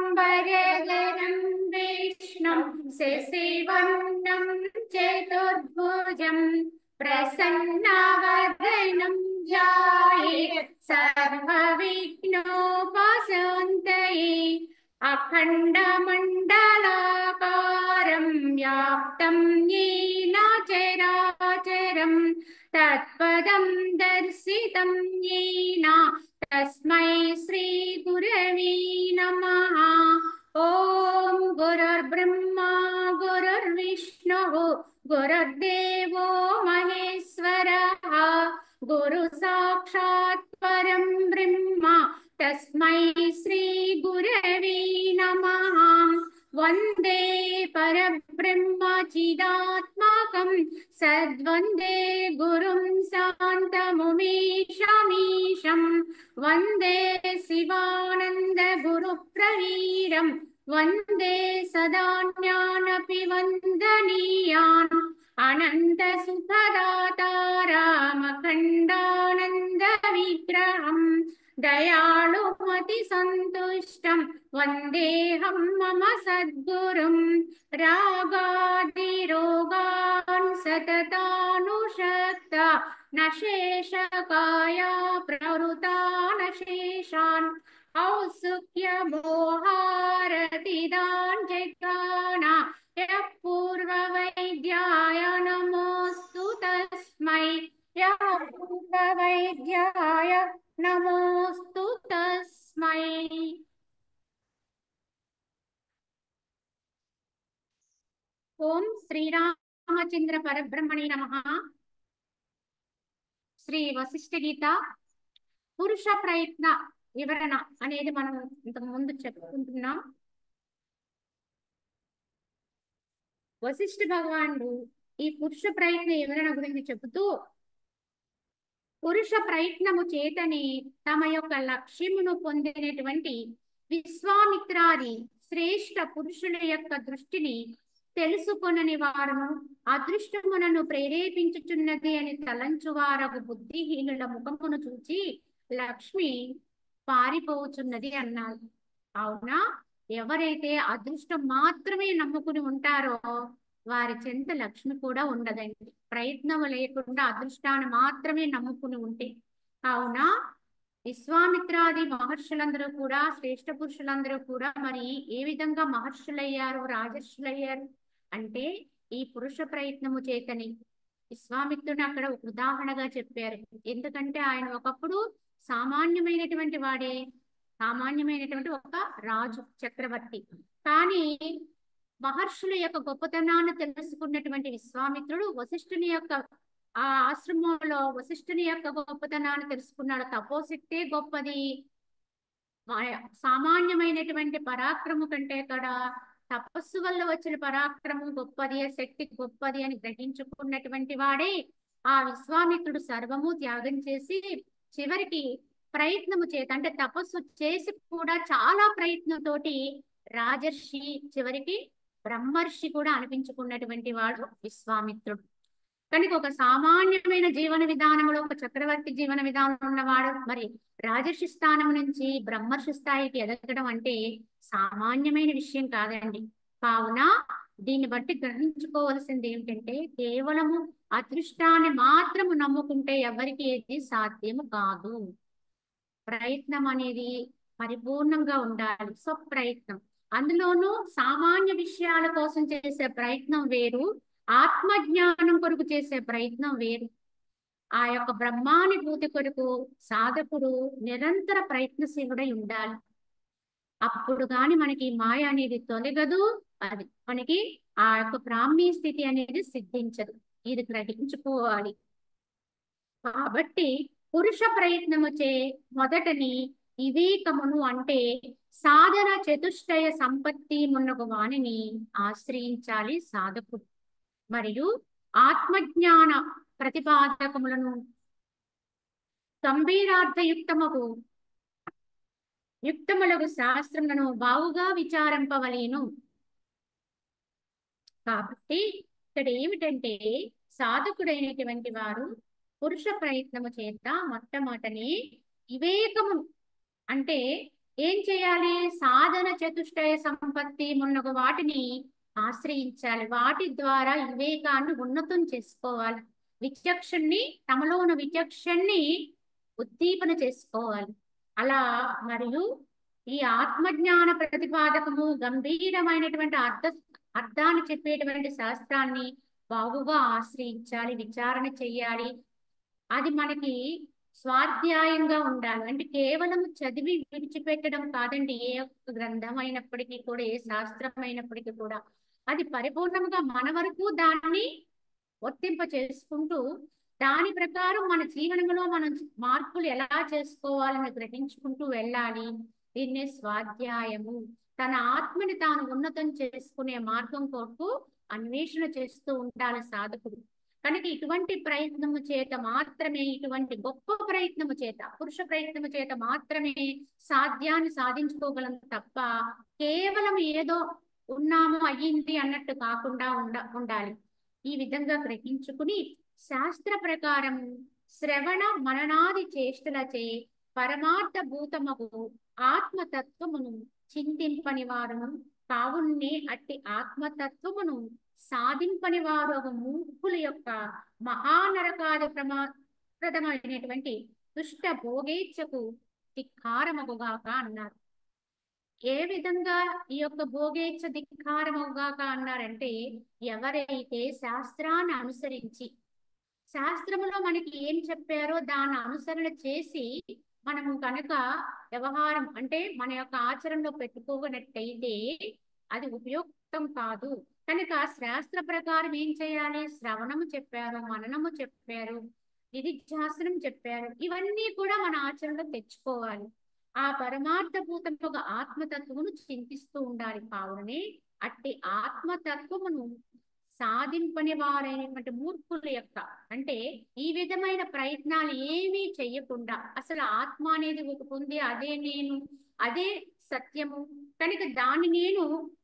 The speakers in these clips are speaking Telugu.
लाम्बरधरं विष्णुं शशिवर्णं चतुर्भुजं प्रसन्नवदनं ध्यायेत् सर्वविघ्नोपशान्तये अखण्डमण्डलाकारं व्याप्तं येन चराचरं तत्पदं दर्शितं येन तस्मै श्री गुरवे नमः। ओम गुरुर्ब्रह्मा गुरुर्विष्णुः गुरुर्देवो महेश्वरः गुरु साक्षात् परं ब्रह्म तस्मै श्री गुरवे नमः। वंदे परब्रह्म चिदात्मकं सद्वंदे गुरुं शान्तमुमेशमीशं वंदे शिवानंद गुरुप्रवीरं वंदे सदा ज्ञानपि वन्दनीयान् अनंत सुखदातारामखण्डानन्द विग्रहं दयालुमति सन्तुष्टं वन्देऽहं मम सद्गुरुं रागादिरोगान् सततानुषक्ता न शेषकाया प्रवृता न शेषान् औत्सुक्यमोहारतिदान् जगाना यः पूर्ववैद्याय नमोऽस्तु तस्मै यः पूर्ववैद्याय नमोऽस्तु तस्मै। ओम श्रीरामचंद्र परब्रह्मणे नमः। శ్రీ వశిష్ఠ గీత పురుష ప్రయత్న వివరణ అనేది మనం ఇంతకు ముందు చెప్పుకుంటున్నాం. వశిష్ఠ భగవానుడు ఈ పురుష ప్రయత్న వివరణ గురించి చెబుతూ పురుష ప్రయత్నము చేతని తమ యొక్క లక్ష్యమును పొందినటువంటి విశ్వామిత్రాది శ్రేష్ఠ పురుషుల యొక్క దృష్టిని తెలుసుకొనని వారును అదృష్టమునను ప్రేరేపించుచున్నది అని తలంచువారగు బుద్ధిహీనుల ముఖమును చూచి లక్ష్మి పారిపోచున్నది అన్నారు. అవునా, ఎవరైతే అదృష్టం మాత్రమే నమ్ముకుని ఉంటారో వారి చెంత లక్ష్మి కూడా ఉండదండి. ప్రయత్నం లేకుండా అదృష్టాన్ని మాత్రమే నమ్ముకుని ఉంటే. అవునా, విశ్వామిత్రాది మహర్షులందరూ కూడా శ్రేష్ఠ పురుషులందరూ కూడా మరి ఏ విధంగా మహర్షులయ్యారు, రాజర్షులయ్యారు అంటే ఈ పురుష ప్రయత్నము చేతని. విశ్వామిత్రుని అక్కడ ఒక ఉదాహరణగా చెప్పారు. ఎందుకంటే ఆయన ఒకప్పుడు సామాన్యమైనటువంటి వాడే, సామాన్యమైనటువంటి ఒక రాజు చక్రవర్తి. కానీ మహర్షుల యొక్క గొప్పతనాన్ని తెలుసుకున్నటువంటి విశ్వామిత్రుడు వశిష్ఠుని యొక్క ఆ ఆశ్రమంలో వశిష్ఠుని యొక్క గొప్పతనాన్ని తెలుసుకున్నాడు. తపోశక్తే గొప్పది, సామాన్యమైనటువంటి పరాక్రము కంటే కూడా తపస్సు వల్ల వచ్చిన పరాక్రమం గొప్పది, శక్తి గొప్పది అని గ్రహించుకున్నటువంటి వాడే ఆ విశ్వామిత్రుడు సర్వము త్యాగం చేసి చివరికి ప్రయత్నము చేత అంటే తపస్సు చేసి కూడా చాలా ప్రయత్నంతోటి రాజర్షి చివరికి బ్రహ్మర్షి కూడా అనిపించుకున్నటువంటి వాడు విశ్వామిత్రుడు. కనుక ఒక సామాన్యమైన జీవన విధానంలో ఒక చక్రవర్తి జీవన విధానం ఉన్నవాడు మరి రాజర్షి స్థానం నుంచి బ్రహ్మర్షి స్థాయికి ఎదగడం అంటే సామాన్యమైన విషయం కాదండి. కావున దీన్ని బట్టి గ్రహించుకోవాల్సింది ఏమిటంటే కేవలము అదృష్టాన్ని మాత్రము నమ్ముకుంటే ఎవరికి ఏది సాధ్యము కాదు. ప్రయత్నం అనేది పరిపూర్ణంగా ఉండాలి. స్వప్రయత్నం, అందులోనూ సామాన్య విషయాల కోసం చేసే ప్రయత్నం వేరు, ఆత్మజ్ఞానం కొరకు చేసే ప్రయత్నం వేరు. ఆ యొక్క బ్రహ్మానుభూతి కొరకు సాధకుడు నిరంతర ప్రయత్నశీలుడై ఉండాలి. అప్పుడు గాని మనకి మాయ అనేది తొలగదు, అది మనకి ఆ యొక్క బ్రాహ్మీ స్థితి అనేది సిద్ధించదు. ఇది గ్రహించుకోవాలి. కాబట్టి పురుష ప్రయత్నముచే మొదటని వివేకమును అంటే సాధన చతుష్టయ సంపత్తి మున్నగు వాణిని ఆశ్రయించాలి సాధకుడు. మరియు ఆత్మజ్ఞాన ప్రతిపాదకములను యుక్తములకు శాస్త్రములను బావుగా విచారింపవలేను. కాబట్టి ఇక్కడ ఏమిటంటే సాధకుడైనటువంటి వారు పురుష ప్రయత్నము చేత మొట్టమొదటనే వివేకము అంటే ఏం చేయాలి? సాధన చతుష్టయ సంపత్తి మున్నగు వాటిని ఆశ్రయించాలి. వాటి ద్వారా వివేకాన్ని ఉన్నతం చేసుకోవాలి. విచక్షణని, తమలో ఉన్న విచక్షణని ఉద్దీపన చేసుకోవాలి. అలా మరియు ఈ ఆత్మజ్ఞాన ప్రతిపాదకము గంభీరమైనటువంటి అర్థాన్ని చెప్పేటువంటి శాస్త్రాన్ని బాగుగా ఆశ్రయించాలి, విచారణ చెయ్యాలి. అది మనకి స్వాధ్యాయంగా ఉండాలి. అంటే కేవలం చదివి విడిచిపెట్టడం కాదండి. ఏ ఒక్క గ్రంథం అయినప్పటికీ కూడా, ఏ శాస్త్రం అయినప్పటికీ కూడా అది పరిపూర్ణంగా మన వరకు దాన్ని వర్తింప చేసుకుంటూ దాని ప్రకారం మన జీవనంలో మనం మార్పులు ఎలా చేసుకోవాలని గ్రహించుకుంటూ వెళ్ళాలి. దీన్నే స్వాధ్యాయము. తన ఆత్మని తాను ఉన్నతం చేసుకునే మార్గం కొరకు అన్వేషణ చేస్తూ ఉండాలి సాధకుడు. కనుక ఇటువంటి ప్రయత్నము చేత మాత్రమే, ఇటువంటి గొప్ప ప్రయత్నము చేత, పురుష ప్రయత్నము చేత మాత్రమే సాధ్యాన్ని సాధించుకోగలం తప్ప కేవలం ఏదో ఉన్నాము అయ్యింది అన్నట్టు కాకుండా ఉండాలి. ఈ విధంగా గ్రహించుకుని శాస్త్ర ప్రకారం శ్రవణ మననాది చేష్టలచే పరమార్థ భూతమగు ఆత్మతత్వమును చింతింపని వారును కావున్నే అట్టి ఆత్మతత్వమును సాధింపని వారు మూర్ఖుల యొక్క మహానరకాది ప్రమాదమైనటువంటి దుష్ట భోగేచ్ఛకు ధిక్కారమగుగాక అన్నారు. ఏ విధంగా ఈ యొక్క భోగేచ్ఛ ధిక్కారమగుగాక అన్నారంటే, ఎవరైతే శాస్త్రాన్ని అనుసరించి, శాస్త్రములో మనకి ఏం చెప్పారో దాన్ని అనుసరణ చేసి మనము కనుక వ్యవహారం అంటే మన యొక్క ఆచరణలో పెట్టుకోనట్టయితే అది ఉపయుక్తం కాదు. కనుక శాస్త్ర ప్రకారం ఏం చేయాలి? శ్రవణము చెప్పారు, మననము చెప్పారు, నిధిధ్యాసనం చెప్పారు. ఇవన్నీ కూడా మన ఆచరణలో తెచ్చుకోవాలి. ఆ పరమార్థభూతముగా ఆత్మతత్వమును చింతిస్తూ ఉండాలి. కావునే అట్టి ఆత్మతత్వమును సాధింపని వారైనటువంటి మూర్ఖుల యొక్క, అంటే ఈ విధమైన ప్రయత్నాలు ఏమీ చెయ్యకుండా అసలు ఆత్మ అనేది ఒకటి ఉంది, అదే నేను, అదే సత్యము, కనుక దాన్ని నేను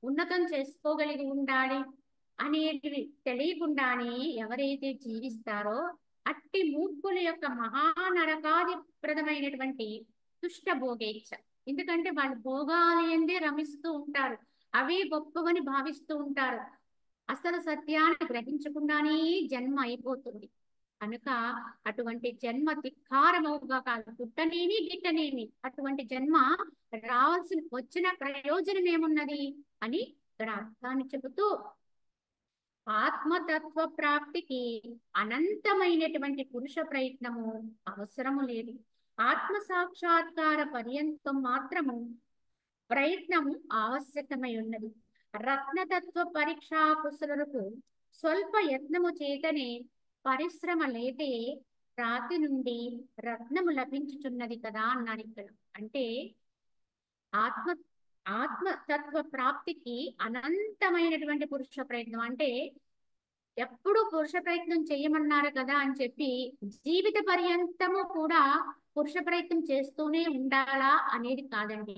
ఉన్నతం చేసుకోగలిగి ఉండాలి అనేది తెలియకుండానే ఎవరైతే జీవిస్తారో అట్టి మూర్ఖుల యొక్క మహానరకాదిప్రదమైనటువంటి దుష్ట భోగేచ్ఛ. ఎందుకంటే వాళ్ళు భోగాలు ఎందే రమిస్తూ ఉంటారు, అవే గొప్పవని భావిస్తూ ఉంటారు. అసలు సత్యాన్ని గ్రహించకుండానే జన్మ అయిపోతుంది. కనుక అటువంటి జన్మ ధిక్కారమవుగా కాదు, పుట్టనేమి గిట్టనేమి అటువంటి జన్మ వచ్చిన ప్రయోజనం ఏమున్నది అని ఇక్కడ అర్థాన్ని చెబుతూ, ఆత్మతత్వ ప్రాప్తికి అనంతమైనటువంటి పురుష ప్రయత్నము అవసరము లేదు. ఆత్మ సాక్షాత్కార పర్యంతం మాత్రము ప్రయత్నము ఆవశ్యకమై ఉన్నది. రత్నతత్వ పరీక్షా కుశలులకు స్వల్ప యత్నము చేతనే పరిశ్రమ లేటే రాతి నుండి రత్నము లభించుచున్నది కదా అన్నారు ఇక్కడ. అంటే ఆత్మతత్వ ప్రాప్తికి అనంతమైనటువంటి పురుష ప్రయత్నం. అంటే ఎప్పుడు పురుష ప్రయత్నం చేయమన్నారు కదా అని చెప్పి జీవిత పర్యంతము కూడా పురుష ప్రయత్నం చేస్తూనే ఉండాలా అనేది కాదండి.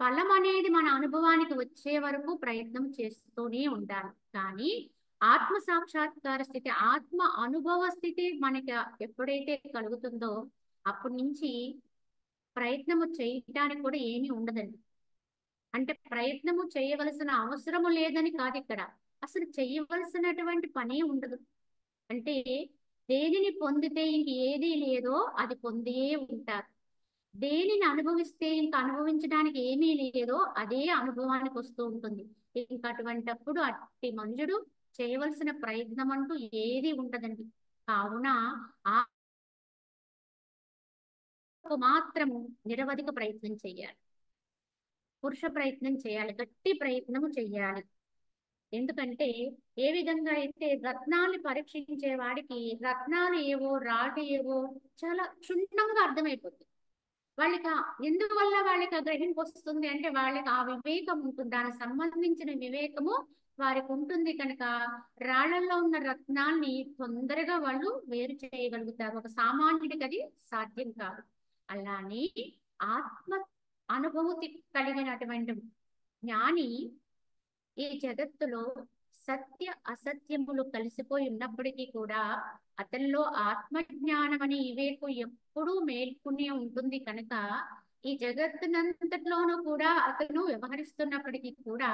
ఫలం అనేది మన అనుభవానికి వచ్చే వరకు ప్రయత్నం చేస్తూనే ఉండాలి. కానీ ఆత్మ సాక్షాత్కార స్థితి, ఆత్మ అనుభవ స్థితి మనకి ఎప్పుడైతే కలుగుతుందో అప్పటి నుంచి ప్రయత్నము చేయటానికి కూడా ఏమీ ఉండదండి. అంటే ప్రయత్నము చేయవలసిన అవసరము లేదని కాదు, ఇక్కడ అసలు చేయవలసినటువంటి పనే ఉండదు. అంటే దేనిని పొందితే ఇంక ఏదీ లేదో అది పొందే ఉంటారు. దేనిని అనుభవిస్తే ఇంకా అనుభవించడానికి ఏమీ లేదో అదే అనుభవానికి వస్తూ ఉంటుంది. ఇంకా అటువంటప్పుడు అట్టి మంజుడు చేయవలసిన ప్రయత్నం అంటూ ఏది ఉండదండి. కావున ఆ మాత్రము నిరవధిక ప్రయత్నం చెయ్యాలి, పురుష ప్రయత్నం చేయాలి, గట్టి ప్రయత్నము చెయ్యాలి. ఎందుకంటే ఏ విధంగా అయితే రత్నాలు పరీక్షించే వాడికి రత్నాలు ఏవో రాళ్ళు ఏవో చాలా క్షుణ్ణంగా అర్థమైపోతుంది. వాళ్ళకి ఎందువల్ల వాళ్ళకి ఆ గ్రహింపు వస్తుంది అంటే వాళ్ళకి ఆ వివేకం ఉంటుంది, దానికి సంబంధించిన వివేకము వారికి ఉంటుంది కనుక రాళ్లలో ఉన్న రత్నాల్ని తొందరగా వాళ్ళు వేరు చేయగలుగుతారు. ఒక సామాన్యుడికి అది సాధ్యం కాదు. అలానే ఆత్మ అనుభూతి కలిగినటువంటి జ్ఞాని ఈ జగత్తులో సత్య అసత్యములు కలిసిపోయి ఉన్నప్పటికీ కూడా అతనిలో ఆత్మజ్ఞానం అనే వివేకం ఎప్పుడూ మేల్కొనే ఉంటుంది కనుక ఈ జగత్తునంతట్లోనూ కూడా అతను వ్యవహరిస్తున్నప్పటికీ కూడా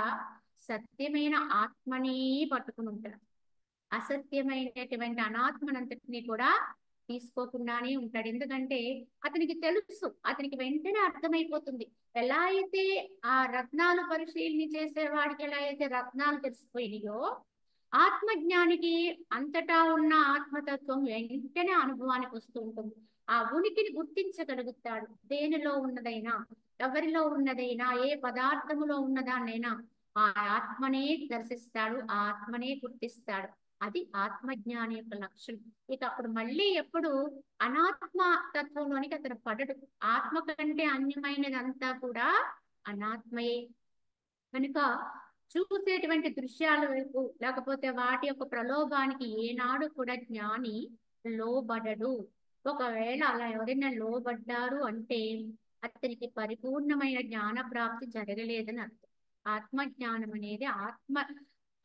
సత్యమైన ఆత్మనే పట్టుకుని ఉంటాడు. అసత్యమైనటువంటి అనాత్మనంతటిని కూడా తీసుకోకుండానే ఉంటాడు. ఎందుకంటే అతనికి తెలుసు, అతనికి వెంటనే అర్థమైపోతుంది. ఎలా అయితే ఆ రత్నాలు పరిశీలన చేసేవాడికి ఎలా అయితే రత్నాలు తెలిసిపోయినాయో, ఆత్మజ్ఞానికి అంతటా ఉన్న ఆత్మతత్వం వెంటనే అనుభవానికి వస్తూ ఉంటుంది. ఆ ఉనికిని గుర్తించగలుగుతాడు. దేనిలో ఉన్నదైనా, ఎవరిలో ఉన్నదైనా, ఏ పదార్థములో ఉన్నదాన్నైనా ఆ ఆత్మనే దర్శిస్తాడు, ఆ ఆత్మనే గుర్తిస్తాడు. అది ఆత్మజ్ఞాని యొక్క లక్షణం. ఇక అప్పుడు మళ్ళీ ఎప్పుడు అనాత్మ తత్వంలోనికి అతను పడడు. ఆత్మ కంటే అన్యమైనదంతా కూడా అనాత్మయే కనుక చూసేటువంటి దృశ్యాల వైపు లేకపోతే వాటి యొక్క ప్రలోభానికి ఏనాడు కూడా జ్ఞాని లోబడడు. ఒకవేళ అలా ఎవరైనా లోబడ్డారు అంటే అతనికి పరిపూర్ణమైన జ్ఞాన ప్రాప్తి జరగలేదని అర్థం. ఆత్మజ్ఞానం అనేది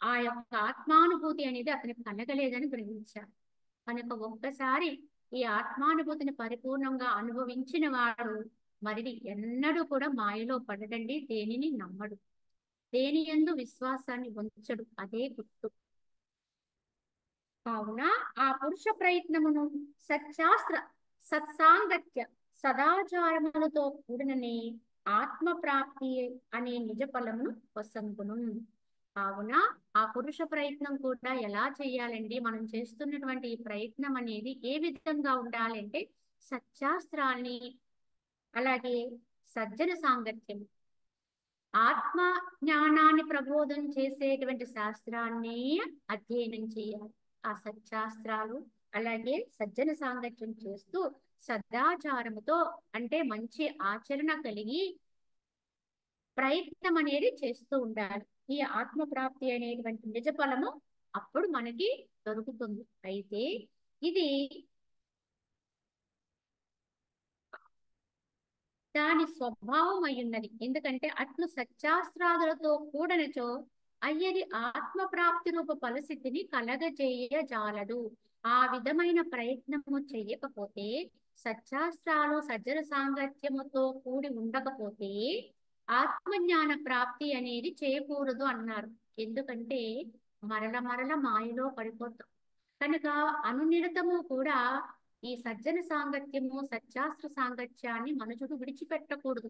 ఆ యొక్క ఆత్మానుభూతి అనేది అతనికి కలగలేదని గ్రహించారు. కనుక ఒక్కసారి ఈ ఆత్మానుభూతిని పరిపూర్ణంగా అనుభవించిన వాడు మరి ఎన్నడూ కూడా మాయలో పడడండి. దేనిని నమ్మడు, దేని యందు విశ్వాసాన్ని ఉంచడు. అదే గుర్తు. కావున ఆ పురుష ప్రయత్నమును సత్సాంగత్య సదాచారములతో కూడినని ఆత్మ ప్రాప్తి అనే నిజ ఫలమును వసంగును. కావున ఆ పురుష ప్రయత్నం కూడా ఎలా చేయాలండి? మనం చేస్తున్నటువంటి ఈ ప్రయత్నం అనేది ఏ విధంగా ఉండాలంటే సత్శాస్త్రాన్ని, అలాగే సజ్జన సాంగత్యం, ఆత్మ జ్ఞానాన్ని ప్రబోధం చేసేటువంటి శాస్త్రాన్ని అధ్యయనం చేయాలి. ఆ సత్శాస్త్రాలు అలాగే సజ్జన సాంగత్యం చేస్తూ సదాచారముతో అంటే మంచి ఆచరణ కలిగి ప్రయత్నం అనేది చేస్తూ ఉండాలి. ఈ ఆత్మ ప్రాప్తి అనేటువంటి నిజ ఫలము అప్పుడు మనకి దొరుకుతుంది. అయితే ఇది దాని స్వభావం అయ్యున్నది. ఎందుకంటే అట్లు సత్శాస్త్రాదులతో కూడనచో అయ్యది ఆత్మ ప్రాప్తి రూప ఫలసిద్ధిని కలగజేయజాలడు. ఆ విధమైన ప్రయత్నము చేయకపోతే, సత్శాస్త్రాలు సజ్జన సాంగత్యముతో కూడి ఉండకపోతే ఆత్మజ్ఞాన ప్రాప్తి అనేది చేయకూడదు అన్నారు. ఎందుకంటే మరల మరల మాయలో పడిపోతాం కనుక అనునిరతము కూడా ఈ సజ్జన సాంగత్యము సత్శాస్త్ర సాంగత్యాన్ని మనుషుడు విడిచిపెట్టకూడదు.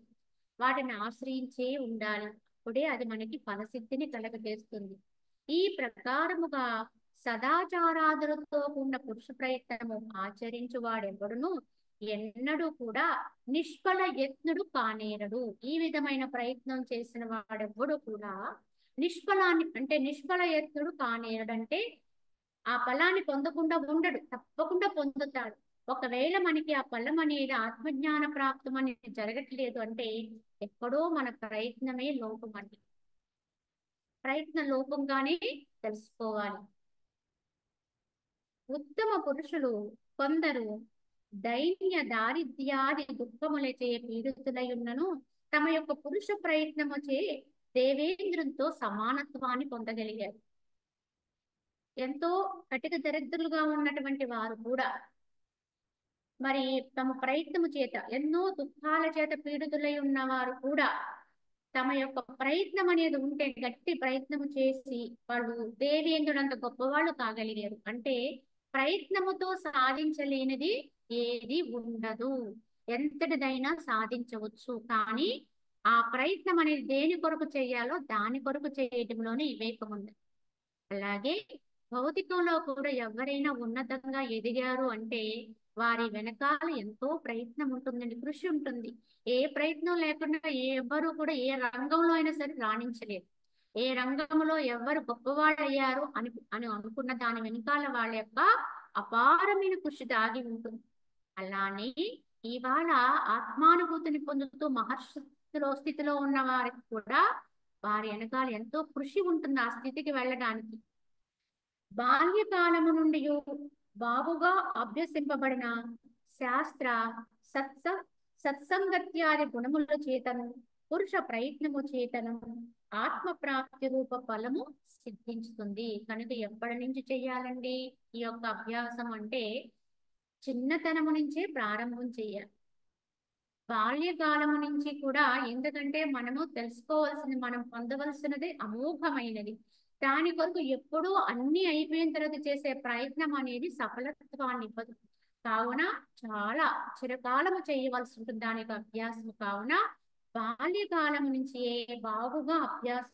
వాటిని ఆశ్రయించే ఉండాలి. అప్పుడే అది మనకి ఫలసిద్ధిని కలగజేస్తుంది. ఈ ప్రకారముగా సదాచారాదులతో ఉన్న పురుష ప్రయత్నము ఆచరించు వాడెవడును ఎన్నడూ కూడా నిష్ఫల యత్నుడు కానేరడు. ఈ విధమైన ప్రయత్నం చేసిన వాడెవ్వడు కూడా నిష్ఫలాన్ని అంటే నిష్ఫల యత్నుడు కానేరడు అంటే ఆ ఫలాన్ని పొందకుండా ఉండడు, తప్పకుండా పొందుతాడు. ఒకవేళ మనకి ఆ ఫలం అనేది ఆత్మజ్ఞాన ప్రాప్తం అనేది జరగట్లేదు అంటే ఎక్కడో మన ప్రయత్నమే లోపం అండి. ప్రయత్న లోపంగానే తెలుసుకోవాలి. ఉత్తమ పురుషులు కొందరు దైన్య దారిద్ర్యాది దుఃఖములచే పీడితులై ఉన్నను తమ యొక్క పురుష ప్రయత్నముచే దేవేంద్రునితో సమానత్వాన్ని పొందగలిగారు. ఎంతో కటిక దరిద్రులుగా ఉన్నటువంటి వారు కూడా మరి తమ ప్రయత్నము చేత ఎన్నో దుఃఖాల చేత పీడితులై ఉన్నవారు కూడా తమ యొక్క ప్రయత్నం అనేది ఉంటే గట్టి ప్రయత్నము చేసి వాళ్ళు దేవేంద్రుడంత గొప్పవాళ్ళు కాగలిగారు. అంటే ప్రయత్నముతో సాధించలేనిది ఏది ఉండదు. ఎంతటిదైనా సాధించవచ్చు. కానీ ఆ ప్రయత్నం అనేది దేని కొరకు చేయాలో దాని కొరకు చేయటంలోనే వివేకం ఉంది. అలాగే భౌతికంలో కూడా ఎవరైనా ఉన్నతంగా ఎదిగారు అంటే వారి వెనకాల ఎంతో ప్రయత్నం ఉంటుందండి, కృషి ఉంటుంది. ఏ ప్రయత్నం లేకుండా ఎవ్వరూ కూడా ఏ రంగంలో అయినా సరే రాణించలేరు. ఏ రంగంలో ఎవరు గొప్పవాళ్ళు అయ్యారు అని అనుకున్న దాని వెనకాల వాళ్ళ యొక్క అపారమైన కృషి దాగి ఉంటుంది. అలానే ఇవాళ ఆత్మానుభూతిని పొందుతూ మహర్షిలో స్థితిలో ఉన్న వారికి కూడా వారి వెనకాల ఎంతో కృషి ఉంటుంది ఆ స్థితికి వెళ్ళడానికి. బాల్యకాలము నుండి బాగుగా అభ్యసింపబడిన శాస్త్ర సత్స సత్సంగత్యాది గుణముల చేతను పురుష ప్రయత్నము చేతను ఆత్మ ప్రాప్తి రూప ఫలము సిద్ధించుతుంది. కనుక ఎప్పటి నుంచి చెయ్యాలండి ఈ యొక్క అభ్యాసం అంటే చిన్నతనము నుంచే ప్రారంభం చేయాలి. బాల్యకాలము నుంచి కూడా, ఎందుకంటే మనము తెలుసుకోవాల్సింది, మనం పొందవలసినది అమోఘమైనది. దాని కొరకు ఎప్పుడూ అన్ని అయిపోయిన తర్వాత చేసే ప్రయత్నం అనేది సఫలత్వాన్ని ఇవ్వదు. కావున చాలా చిరకాలము చేయవలసి ఉంటుంది దానికి అభ్యాసం. కావున బాల్యకాలం నుంచి బాగుగా అభ్యాసం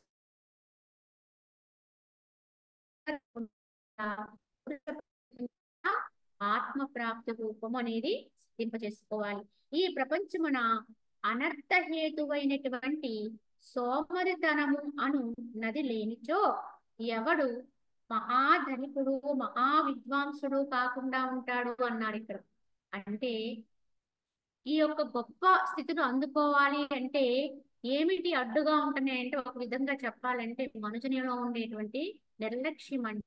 ఆత్మ ప్రాప్తి రూపం అనేది సిద్ధింపజేసుకోవాలి. ఈ ప్రపంచమున అనర్థహేతువైనటువంటి సోమరితనము అను నది లేనిచో ఎవడు మహాధనికుడు మహా విద్వాంసుడు కాకుండా ఉంటాడు అన్నాడు ఇక్కడ. అంటే ఈ యొక్క గొప్ప స్థితిని అందుకోవాలి అంటే ఏమిటి అడ్డుగా ఉంటున్నాయి అంటే, ఒక విధంగా చెప్పాలంటే మనుషునిలో ఉండేటువంటి నిర్లక్ష్యం అంటే,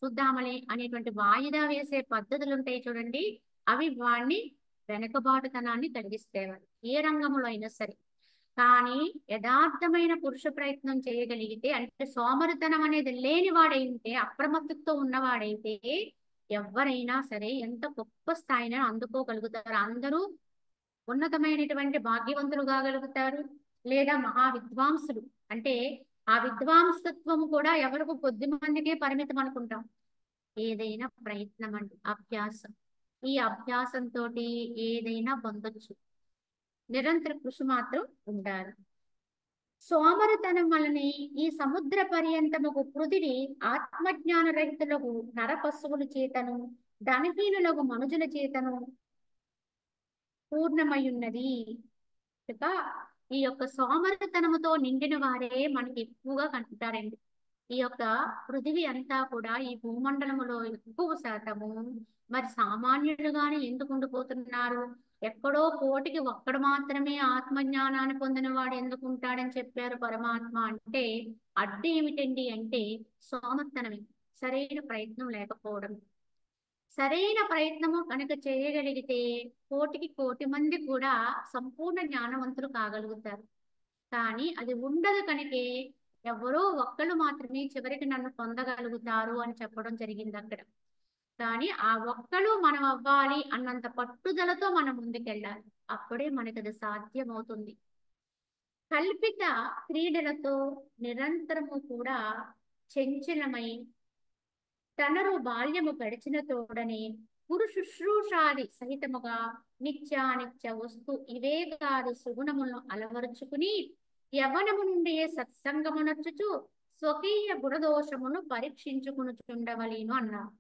చూద్దామలే అనేటువంటి వాయిదా వేసే పద్ధతులు ఉంటాయి చూడండి, అవి వాడిని వెనకబాటుతనాన్ని కలిగిస్తేవారు ఏ రంగంలో అయినా సరే. కానీ యథార్థమైన పురుష ప్రయత్నం చేయగలిగితే, అంటే సోమరితనం అనేది లేని వాడైతే, అప్రమత్తతో ఉన్నవాడైతే ఎవరైనా సరే ఎంత గొప్ప స్థాయిని అందుకోగలుగుతారు. అందరూ ఉన్నతమైనటువంటి భాగ్యవంతులు కాగలుగుతారు, లేదా మహా విద్వాంసులు. అంటే ఆ విద్వాంసత్వం కూడా ఎవరికి కొద్ది మందికే పరిమితం అనుకుంటాం. ఏదైనా ప్రయత్నం అండి, అభ్యాసం. ఈ అభ్యాసంతో ఏదైనా పొందొచ్చు. నిరంతర కృషి మాత్రం ఉండాలి. సోమరితనం వలనే ఈ సముద్ర పర్యంతముకు పృథివి ఆత్మజ్ఞాన రహితులకు నరపశువుల చేతను ధనహీనులకు మనుజుల చేతను పూర్ణమయ్యున్నది. కనుక ఈ యొక్క సోమరితనముతో నిండిన వారే మనకి ఎక్కువగా కనిపిస్తారండి. ఈ యొక్క పృథివీ అంతా కూడా, ఈ భూమండలములో ఎక్కువ శాతము మరి సామాన్యులుగానే ఎందుకు ఉండిపోతున్నారు? ఎక్కడో కోటికి ఒక్కడు మాత్రమే ఆత్మజ్ఞానాన్ని పొందిన వాడు ఎందుకు ఉంటాడని చెప్పారు పరమాత్మ అంటే, అడ్డు ఏమిటండి అంటే సోమరితనమే, సరైన ప్రయత్నం లేకపోవడం. సరైన ప్రయత్నము కనుక చేయగలిగితే కోటికి కోటి మంది కూడా సంపూర్ణ జ్ఞానవంతులు కాగలుగుతారు. కానీ అది ఉండదు కనుకే ఎవరో ఒక్కళ్ళు మాత్రమే చివరికి నన్ను పొందగలుగుతారు అని చెప్పడం జరిగింది అక్కడ. కానీ ఆ ఒక్కళ్ళు మనం అవ్వాలి అన్నంత పట్టుదలతో మనం ముందుకెళ్ళాలి. అప్పుడే మనకి అది సాధ్యమవుతుంది. కల్పిత క్రీడలతో నిరంతరము కూడా చంచలమై తనరు బాల్యము గడిచిన తోడనే గురు శుశ్రూషాది సహితముగా నిత్యానిత్య వస్తు ఇవే కాదు సుగుణములను అలవరుచుకుని యవ్వనము నుండి సత్సంగమునర్చుచు స్వకీయ గుణదోషమును పరీక్షించుకునుచుండవలేను అన్నారు.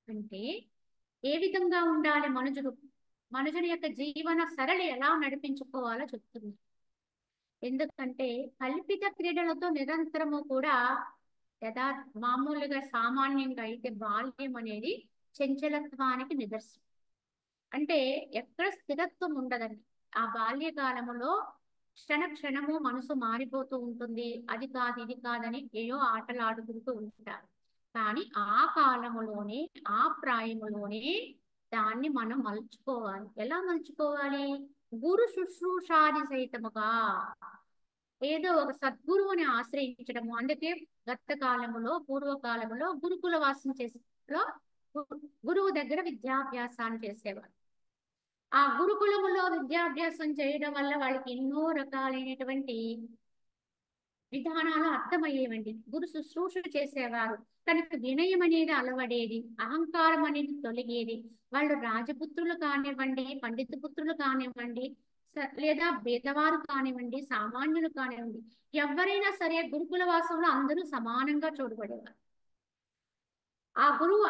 అంటే ఏ విధంగా ఉండాలి మనుజుని యొక్క జీవన సరళి ఎలా నడిపించుకోవాలో చెప్తుంది. ఎందుకంటే కల్పిత క్రీడలతో నిరంతరము కూడా మామూలుగా సామాన్యంగా అయితే బాల్యం అనేది చంచలత్వానికి నిదర్శనం. అంటే ఎక్కడ స్థిరత్వం ఉండదండి. ఆ బాల్యకాలములో క్షణ క్షణము మనసు మారిపోతూ ఉంటుంది. అది కాదు ఇది కాదని ఏయో ఆటలు ఆడుకుంటూ ఉంటారు. కానీ ఆ కాలములోనే, ఆ ప్రాయములోనే దాన్ని మనం మలుచుకోవాలి. ఎలా మలుచుకోవాలి? గురు శుశ్రూషాది సహితముగా ఏదో ఒక సద్గురువుని ఆశ్రయించడము. అందుకే గత కాలములో, పూర్వకాలములో గురుకుల వాసం చేసేలో గురువు దగ్గర విద్యాభ్యాసాన్ని చేసేవారు. ఆ గురుకులములో విద్యాభ్యాసం చేయడం వల్ల వాళ్ళకి ఎన్నో రకాలైనటువంటి విధానాలు అర్థమయ్యేవండి. గురు శుశ్రూష చేసేవారు కనుక వినయం అనేది అలవడేది, అహంకారం అనేది తొలగేది. వాళ్ళు రాజపుత్రులు కానివ్వండి, పండిత పుత్రులు కానివ్వండి, లేదా పేదవారు కానివ్వండి, సామాన్యులు కానివ్వండి, ఎవరైనా సరే గురుకుల వాసంలో అందరూ సమానంగా చూడబడేవారు. ఆ గురువు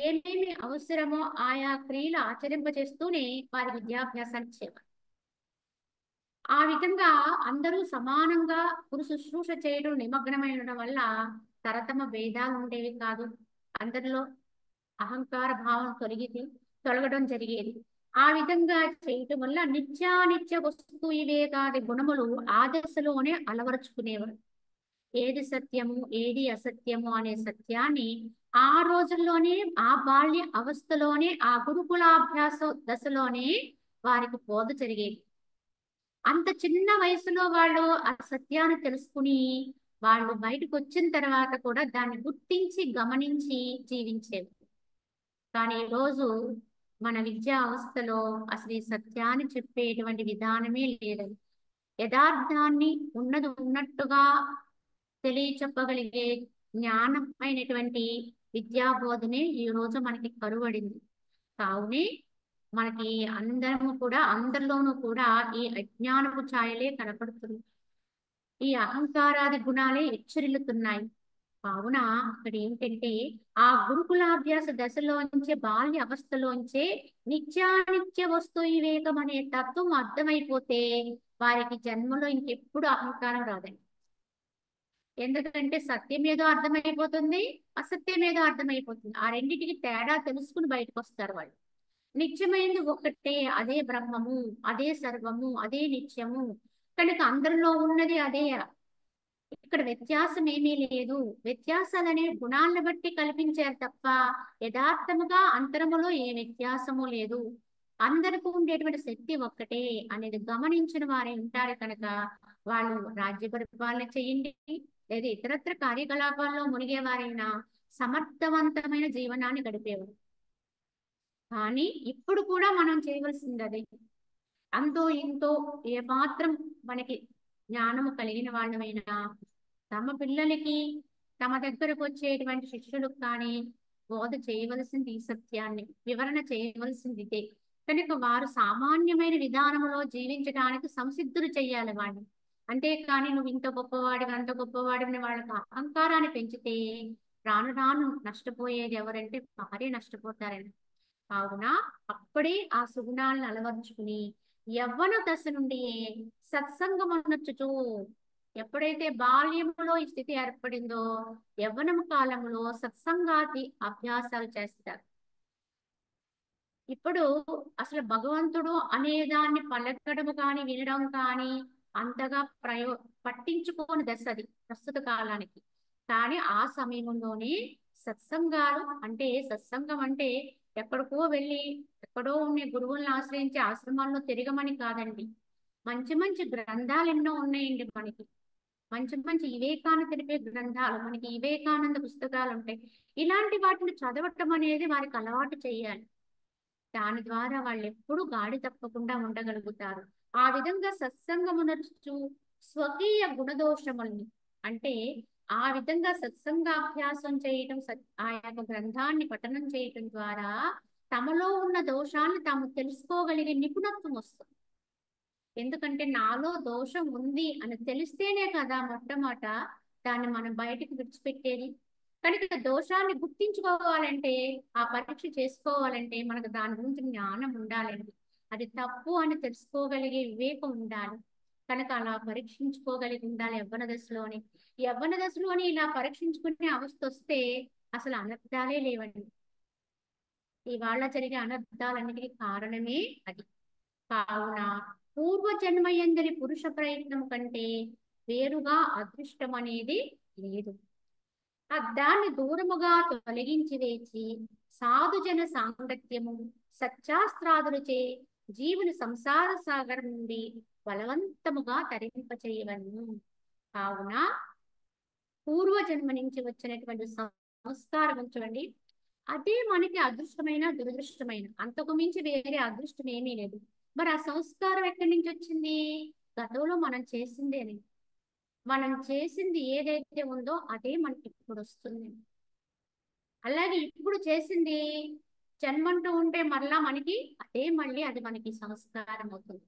ఏమేమి అవసరమో ఆయా క్రియలు ఆచరింపజేస్తూనే వారి విద్యాభ్యాసాన్ని చేయాలి. ఆ విధంగా అందరూ సమానంగా గురు శుశ్రూష చేయడం నిమగ్నమై ఉండడం వల్ల తరతమ భేదాలు ఉండేవి కాదు. అందరిలో అహంకార భావం తొలగింది. తొలగడం జరిగేది. ఆ విధంగా చేయటం వల్ల నిత్యానిత్య వస్తు వివేకాది గుణములు ఆ దశలోనే అలవరుచుకునేవారు. ఏది సత్యము ఏది అసత్యము అనే సత్యాన్ని ఆ రోజుల్లోనే, ఆ బాల్య అవస్థలోనే, ఆ గురుకులాభ్యాస దశలోనే వారికి బోధ జరిగేది. అంత చిన్న వయసులో వాళ్ళు ఆ సత్యాన్ని తెలుసుకుని వాళ్ళు బయటకు వచ్చిన తర్వాత కూడా దాన్ని గుర్తించి గమనించి జీవించేది. కానీ ఈ రోజు మన విద్యా అవస్థలో అసలు ఈ సత్యాన్ని చెప్పేటువంటి విధానమే లేదు. యథార్థాన్ని ఉన్నది ఉన్నట్టుగా తెలియచెప్పగలిగే జ్ఞానమైనటువంటి విద్యా బోధనే ఈ రోజు మనకి కరువడింది. కావునే మనకి అందరిలోనూ కూడా ఈ అజ్ఞానపు ఛాయలే కనపడుతుంది. ఈ అహంకారాది గుణాలే హెచ్చరిల్లుతున్నాయి. కావున ఇక్కడ ఏంటంటే ఆ గురుకులాభ్యాస దశలోంచే బాల్య అవస్థలోంచే నిత్యానిత్య వస్తు వివేకం అనే తత్వం అర్థమైపోతే వారికి జన్మలో ఇంకెప్పుడు అహంకారం రాదండి. ఎందుకంటే సత్యం ఏదో అర్థమైపోతుంది, అసత్యం ఏదో అర్థమైపోతుంది. ఆ రెండింటికి తేడా తెలుసుకుని బయటకు వస్తారు వాళ్ళు. నిత్యమైనది ఒక్కటే, అదే బ్రహ్మము, అదే సర్వము, అదే నిత్యము. కనుక అందరిలో ఉన్నది అదే. ఇక్కడ వ్యత్యాసం ఏమీ లేదు. వ్యత్యాసాలు అనేవి గుణాలను బట్టి కల్పించారు తప్ప యథార్థముగా అంతరములో ఏ వ్యత్యాసము లేదు. అందరికీ ఉండేటువంటి శక్తి ఒక్కటే అనేది గమనించిన వారే ఉంటారు కనుక వాళ్ళు రాజ్య పరిపాలన చేయండి లేదా ఇతరత్ర కార్యకలాపాల్లో మునిగేవారైనా సమర్థవంతమైన జీవనాన్ని గడిపేవారు. కానీ ఇప్పుడు కూడా మనం చేయవలసింది అదే. అంతో ఇంతో ఏ మాత్రం మనకి జ్ఞానము కలిగిన వాళ్ళమైనా తమ పిల్లలకి తమ దగ్గరకు వచ్చేటువంటి శిష్యులకు కానీ బోధ చేయవలసింది ఈ సత్యాన్ని, వివరణ చేయవలసింది ఇదే. కనుక వారు సామాన్యమైన విధానంలో జీవించడానికి సంసిద్ధులు చెయ్యాలి వాడిని. అంతేకాని నువ్వు ఇంత గొప్పవాడివి అంత గొప్పవాడిని వాళ్ళకి అహంకారాన్ని పెంచితే రాను రాను నష్టపోయేది ఎవరంటే వారే నష్టపోతారని. కావున అప్పుడే ఆ సుగుణాలను అలవర్చుకుని యవ్వన దశ నుండి సత్సంగం అనొచ్చుచు ఎప్పుడైతే బాల్యములో ఈ స్థితి ఏర్పడిందో యవ్వనము కాలంలో సత్సంగాది అభ్యాసాలు చేస్తారు. ఇప్పుడు అసలు భగవంతుడు అనేదాన్ని పలకడము కానీ వినడం కానీ అంతగా పట్టించుకోని దశ అది ప్రస్తుత కాలానికి. కానీ ఆ సమయంలోనే సత్సంగాలు అంటే సత్సంగం అంటే ఎక్కడికో వెళ్ళి ఎక్కడో ఉండే గురువులను ఆశ్రయించి ఆశ్రమాల్లో తిరగమని కాదండి. మంచి మంచి గ్రంథాలు ఎన్నో ఉన్నాయండి మనకి. మంచి మంచి వివేకాన్ని తెలిపే గ్రంథాలు మనకి వివేకానంద పుస్తకాలు ఉంటాయి. ఇలాంటి వాటిని చదవటం అనేది వారికి అలవాటు చేయాలి. దాని ద్వారా వాళ్ళు ఎప్పుడూ గాడి తప్పకుండా ఉండగలుగుతారు. ఆ విధంగా సత్సంగమునర్చు స్వకీయ గుణదోషముల్ని అంటే ఆ విధంగా సత్సంగాభ్యాసం చేయటం ఆ యొక్క గ్రంథాన్ని పఠనం చేయటం ద్వారా తమలో ఉన్న దోషాన్ని తాము తెలుసుకోగలిగే నిపుణత్వం వస్తుంది. ఎందుకంటే నాలో దోషం ఉంది అని తెలిస్తేనే కదా మొట్టమొదట దాన్ని మనం బయటికి విడిచిపెట్టేది. కనుక దోషాన్ని గుర్తించుకోవాలంటే ఆ పరీక్ష చేసుకోవాలంటే మనకు దాని గురించి జ్ఞానం ఉండాలండి. అది తప్పు అని తెలుసుకోగలిగే వివేకం ఉండాలి. కనుక అలా పరీక్షించుకోగలిగి ఉండాలి యవ్వన దశలోని ఇలా పరీక్షించుకునే అవస్థ వస్తే అసలు అనర్థాలే లేవండి. ఇవాళ జరిగే అనర్థాలన్నిటికీ కారణమే అది. కావున పూర్వజన్మయందరి పురుష ప్రయత్నం కంటే వేరుగా అదృష్టం అనేది లేదు. దాన్ని దూరముగా తొలగించి వేచి సాధుజన సాంగత్యము సత్యాస్త్రాదులచే జీవుని సంసార సాగరం నుండి బలవంతముగా తరింపచేయవలను. కావున పూర్వజన్మ నుంచి వచ్చినటువంటి సంస్కారం చూడండి, అదే మనకి అదృష్టమైన దురదృష్టమైన, అంతకు మించి వేరే అదృష్టం ఏమీ లేదు. మరి ఆ సంస్కారం ఎక్కడి నుంచి వచ్చింది? గతంలో మనం చేసింది ఏదైతే ఉందో అదే మనకి ఇప్పుడు వస్తుంది. అలాగే ఇప్పుడు చేసింది జన్మంటూ ఉంటే మరలా మనకి అదే మళ్ళీ అది మనకి సంస్కారం అవుతుంది.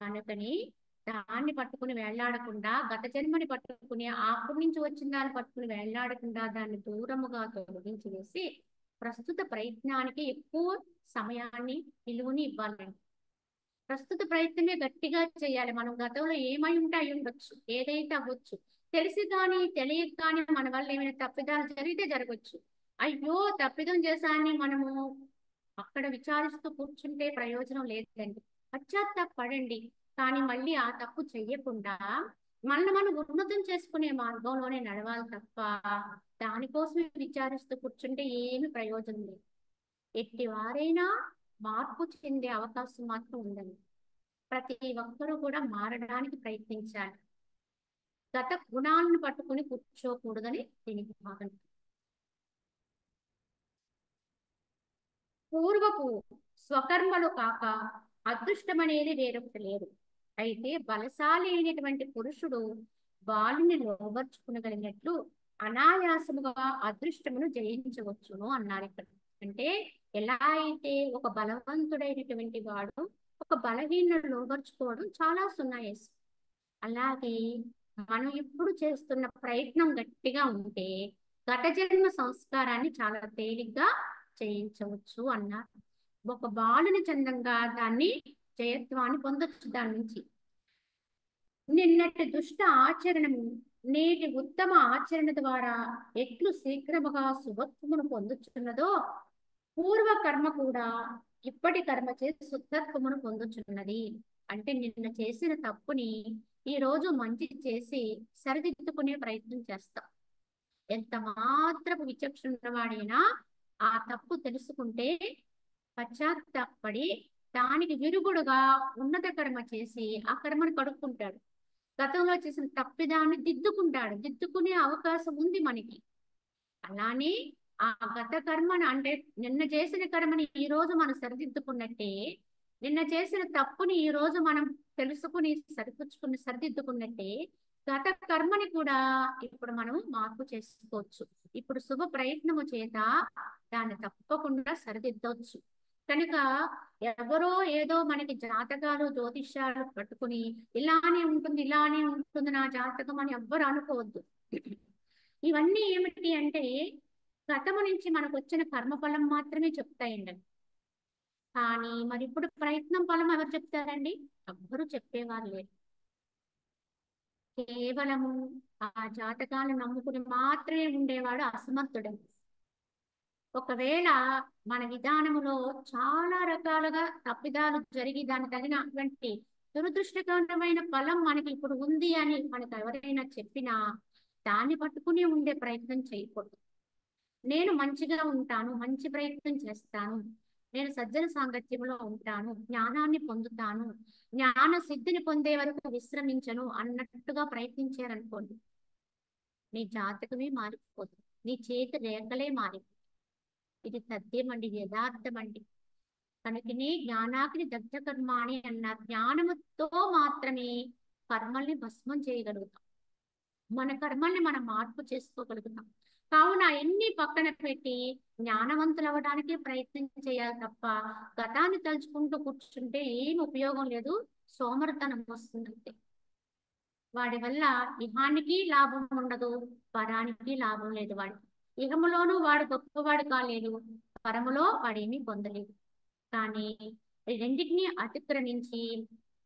కనుకని దాన్ని పట్టుకుని వేళ్లాడకుండా, గత జన్మని పట్టుకుని అప్పటి నుంచి వచ్చిన దాన్ని పట్టుకుని వేళ్లాడకుండా దాన్ని దూరముగా తొలగించి వేసి ప్రస్తుత ప్రయత్నానికి ఎక్కువ సమయాన్ని విలువని ఇవ్వాలండి. ప్రస్తుత ప్రయత్నమే గట్టిగా చేయాలి. మనం గతంలో ఏమై ఉంటే అయి ఉండొచ్చు, ఏదైతే అవ్వచ్చు. తెలిసి కానీ తెలియక కానీ మన వల్ల ఏమైనా తప్పిదాలు జరిగితే జరగచ్చు. అయ్యో తప్పిదం చేశాన్ని మనము అక్కడ విచారిస్తూ కూర్చుంటే ప్రయోజనం లేదండి. పశ్చాత్తాపపడండి. కానీ మళ్ళీ ఆ తప్పు చెయ్యకుండా మనల్ని మనం ఉన్నతం చేసుకునే మార్గంలోనే నడవాలి తప్ప దానికోసమే విచారిస్తూ కూర్చుంటే ఏమి ప్రయోజనం లేదు. ఎట్టి వారైనా మార్పు చెందే అవకాశం మాత్రం ఉందండి. ప్రతి ఒక్కరూ కూడా మారడానికి ప్రయత్నించాలి. గత గుణాలను పట్టుకుని కూర్చోకూడదని దీనికి భాగం. పూర్వపు స్వకర్మలు కాక అదృష్టం అనేది వేరొకటి లేదు. అయితే బలశాలి అయినటువంటి పురుషుడు బాలుని లోబర్చుకునగలిగినట్లు అనాయాసముగా అదృష్టమును జయించవచ్చును అన్నారు ఇక్కడ. అంటే ఎలా అయితే ఒక బలవంతుడైనటువంటి వాడు ఒక బలహీనను లోబర్చుకోవడం చాలా సున్నాయసం. అలాగే మనం ఇప్పుడు చేస్తున్న ప్రయత్నం గట్టిగా ఉంటే గత జన్మ సంస్కారాన్ని చాలా తేలిగ్గా చేయించవచ్చు అన్నారు. ఒక బాలుని చందంగా దాన్ని జయత్వాన్ని పొందొచ్చు. దాని నుంచి నిన్నటి దుష్ట ఆచరణము నేటి ఉత్తమ ఆచరణ ద్వారా ఎట్లు శీఘ్రముగా శుభత్వమును పొందుచున్నదో పూర్వ కర్మ కూడా ఇప్పటి కర్మ చేసి శుద్ధత్వమును పొందుచున్నది. అంటే నిన్న చేసిన తప్పుని ఈ రోజు మంచి చేసి సరిదిద్దుకునే ప్రయత్నం చేస్తాం. ఎంత మాత్రపు విచక్షణ వాడైనా ఆ తప్పు తెలుసుకుంటే పశ్చాత్తాపడి దానికి విరుగుడుగా ఉన్నత కర్మ చేసి ఆ కర్మను కడుక్కుంటాడు. గతంలో చేసిన తప్పిదాన్ని దిద్దుకుంటాడు. దిద్దుకునే అవకాశం ఉంది మనకి. అలానే ఆ గత కర్మను అంటే నిన్న చేసిన కర్మని ఈ రోజు మనం సరిదిద్దుకున్నట్టే నిన్న చేసిన తప్పుని ఈ రోజు మనం తెలుసుకుని సరిదిద్దుకున్నట్టే గత కర్మని కూడా ఇప్పుడు మనం మార్పు చేసుకోవచ్చు. ఇప్పుడు శుభ ప్రయత్నము చేత దాన్ని తప్పకుండా సరిదిద్దవచ్చు. కనుక ఎవరో ఏదో మనకి జాతకాలు జ్యోతిష్యాలు పట్టుకుని ఇలానే ఉంటుంది నా జాతకం అని ఎవ్వరు అనుకోవద్దు. ఇవన్నీ ఏమిటి అంటే గతము నుంచి మనకు వచ్చిన కర్మఫలం మాత్రమే చెప్తాయండి. కానీ మరి ఇప్పుడు ప్రయత్నం ఫలం ఎవరు చెప్తారండి? ఎవ్వరు చెప్పేవారు లేరు. కేవలము ఆ జాతకాలను నమ్ముకుని మాత్రమే ఉండేవాడు అసమర్థుడు. ఒకవేళ మన విధానములో చాలా రకాలుగా తప్పిదాలు జరిగి దానికి తగినటువంటి దురదృష్టకరమైన ఫలం మనకి ఇప్పుడు ఉంది అని మనకు ఎవరైనా చెప్పినా దాన్ని పట్టుకుని ఉండే ప్రయత్నం చేయకూడదు. నేను మంచిగా ఉంటాను, మంచి ప్రయత్నం చేస్తాను, నేను సజ్జన సాంగత్యంలో ఉంటాను, జ్ఞానాన్ని పొందుతాను, జ్ఞాన సిద్ధిని పొందే వరకు విశ్రమించను అన్నట్టుగా ప్రయత్నించారనుకోండి, నీ జాతకమే మారిపోతుంది, నీ చేతి రేఖలే మారిపోతుంది. ఇది తథ్యం అండి, ఇది యథార్థం అండి. కనుకనే జ్ఞానాగ్ని దగ్ధ కర్మాణి అన్నారు. జ్ఞానముతో మాత్రమే కర్మల్ని భస్మం చేయగలుగుతాం. మన కర్మల్ని మనం మార్పు చేసుకోగలుగుతాం. కావున ఎన్ని పక్కన పెట్టి జ్ఞానవంతులు అవ్వడానికి ప్రయత్నం చేయాలి తప్ప గతాన్ని తలుచుకుంటూ కూర్చుంటే ఏం ఉపయోగం లేదు. సోమరితనం వస్తుందంటే వాడి వల్ల ఇహానికి లాభం ఉండదు, పరానికి లాభం లేదు. వాడి ఇహములోనూ వాడు గొప్పవాడు కాలేదు, పరములో వాడేమీ పొందలేదు. కానీ రెండింటినీ అతిక్రమించి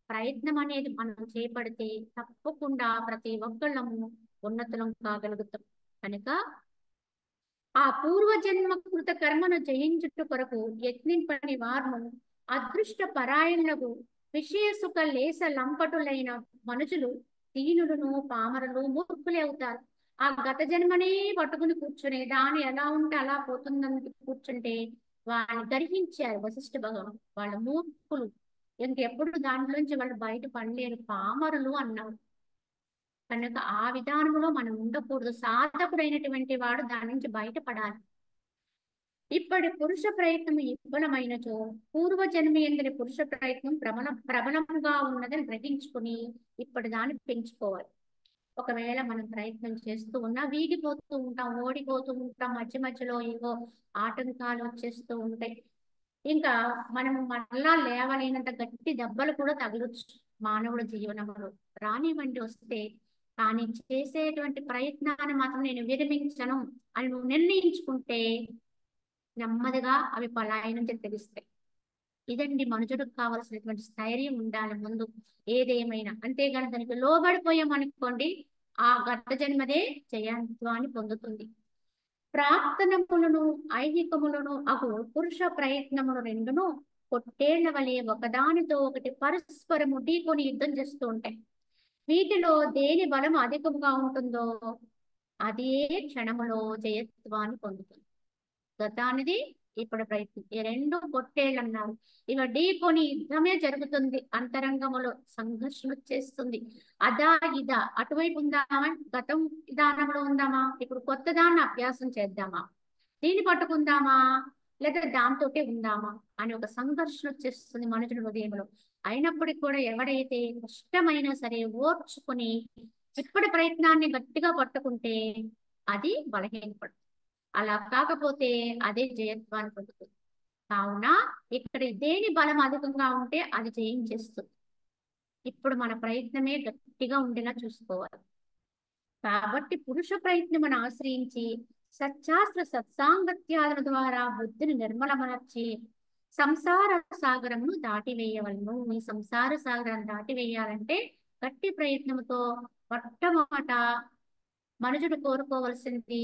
ప్రయత్నం అనేది మనం చేపడితే తప్పకుండా ప్రతి ఒక్కళ్ళము ఉన్నతులం కాగలుగుతాం. కనుక ఆ పూర్వజన్మ కృత కర్మను జయించుట కొరకు యత్నింపని వారు అదృష్ట పరాయణులకు విషయ సుఖ లేస లంపటులైన మనుషులు దీనులను పామరులు మూర్ఖులే అవుతారు. ఆ గత జన్మనే పట్టుకుని కూర్చుని దాని ఎలా ఉంటే అలా పోతుందని కూర్చుంటే వాళ్ళని గర్హించారు వశిష్ఠ భగవాన్. వాళ్ళ మూర్ఖులు, ఇంకెప్పుడు దాంట్లోంచి వాళ్ళు బయట పడలేరు, పామరులు అన్నారు. కనుక ఆ విధానంలో మనం ఉండకూడదు. సాధకుడైనటువంటి వాడు దాని నుంచి బయటపడాలి. ఇప్పటి పురుష ప్రయత్నం విఫలమైనచో పూర్వజన్మ ఎందరి పురుష ప్రయత్నం ప్రబలముగా ఉన్నదని గ్రహించుకుని ఇప్పటి దాన్ని పెంచుకోవాలి. ఒకవేళ మనం ప్రయత్నం చేస్తూ ఉన్నా వీగిపోతూ ఉంటాం, ఓడిపోతూ ఉంటాం, మధ్య మధ్యలో ఏవో ఆటంకాలు వచ్చేస్తూ ఉంటాయి. ఇంకా మనము మళ్ళా లేవలేనంత గట్టి దెబ్బలు కూడా తగలొచ్చు మానవుడి జీవనంలో. రానివ్వండి వస్తే, కానీ చేసేటువంటి ప్రయత్నాన్ని మాత్రం నేను విరమించను అని నువ్వు నిర్ణయించుకుంటే నెమ్మదిగా అవి పలాయనం తెలుస్తాయి. ఇదండి మనుషులకు కావాల్సినటువంటి స్థైర్యం ఉండాలి ముందు ఏదేమైనా. అంతేగాని దానికి లోబడిపోయామనుకోండి ఆ గత జన్మదే జయత్వాన్ని పొందుతుంది. ప్రార్థనములను ఐహికములను అగు పురుష ప్రయత్నములు రెండును పొట్టేళ్ల వలె ఒకదానితో ఒకటి పరస్పరము ఢీకొని యుద్ధం చేస్తూ ఉంటాయి. వీటిలో దేని బలం అధికముగా ఉంటుందో అదే క్షణములో జయత్వాన్ని పొందుతుంది. గతానిది ఇప్పుడు ప్రయత్నం, ఈ రెండు పొట్టేళ్ళు అన్నారు. ఇవ ఢీకొని యుద్ధమే జరుగుతుంది, అంతరంగములో సంఘర్షణ చేస్తుంది. అదా ఇదా అటువైపు ఉందామా, గతం విధానంలో ఉందామా, ఇప్పుడు కొత్త దాన్ని అభ్యాసం చేద్దామా, దీన్ని పట్టుకుందామా, లేదా దాంతోటే ఉందామా అని ఒక సంఘర్షణ వచ్చేస్తుంది మనుషుల హృదయంలో. అయినప్పటికీ కూడా ఎవడైతే కష్టమైనా సరే ఓర్చుకొని ఇప్పటి ప్రయత్నాన్ని గట్టిగా పట్టుకుంటే అది బలహీనపడుతుంది. అలా కాకపోతే అదే జయత్వాన్ని పొందుతుంది. కావున ఇక్కడ దేని బలం అధికంగా ఉంటే అది జయించేస్తుంది. ఇప్పుడు మన ప్రయత్నమే గట్టిగా ఉండేలా చూసుకోవాలి. కాబట్టి పురుష ప్రయత్నమును ఆశ్రయించి సత్శాస్త్ర సత్సాంగత్యాల ద్వారా బుద్ధిని నిర్మలమనర్చి సంసార సాగరమును దాటివేయవలను. ఈ సంసార సాగరం దాటివేయాలంటే గట్టి ప్రయత్నముతో మొట్టమొదట మనుషుడు కోరుకోవలసింది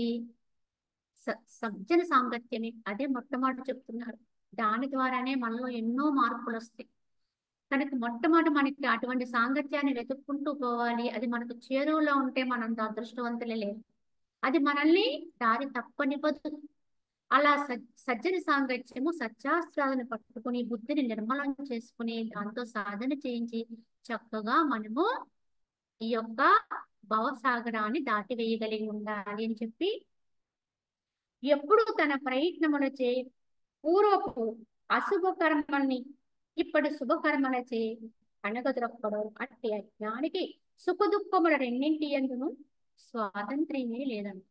సజ్జన సాంగత్యమే. అదే మొట్టమొదటి చెప్తున్నారు. దాని ద్వారానే మనలో ఎన్నో మార్పులు వస్తాయి. కనుక మొట్టమొదటి మనకి అటువంటి సాంగత్యాన్ని వెతుక్కుంటూ పోవాలి. అది మనకు చేరువలో ఉంటే మనంత అదృష్టవంతులే లేదు. అది మనల్ని దారి తప్పనివ్వదు. అలా సజ్జన సాంగత్యము సత్శాస్త్రాలను పట్టుకుని బుద్ధిని నిర్మలం చేసుకుని దాంతో సాధన చేయించి చక్కగా మనము ఈ యొక్క భవసాగరాన్ని దాటివేయగలిగి ఉండాలి అని చెప్పి, ఎప్పుడు తన ప్రయత్నములచే పూర్వపు అశుభ కర్మల్ని ఇప్పటి శుభకర్మలచే అణగదొరక్కడు అట్టి అజ్ఞానికి సుఖ దుఃఖముల రెండింటి యందును స్వాతంత్ర్యమే లేదంట.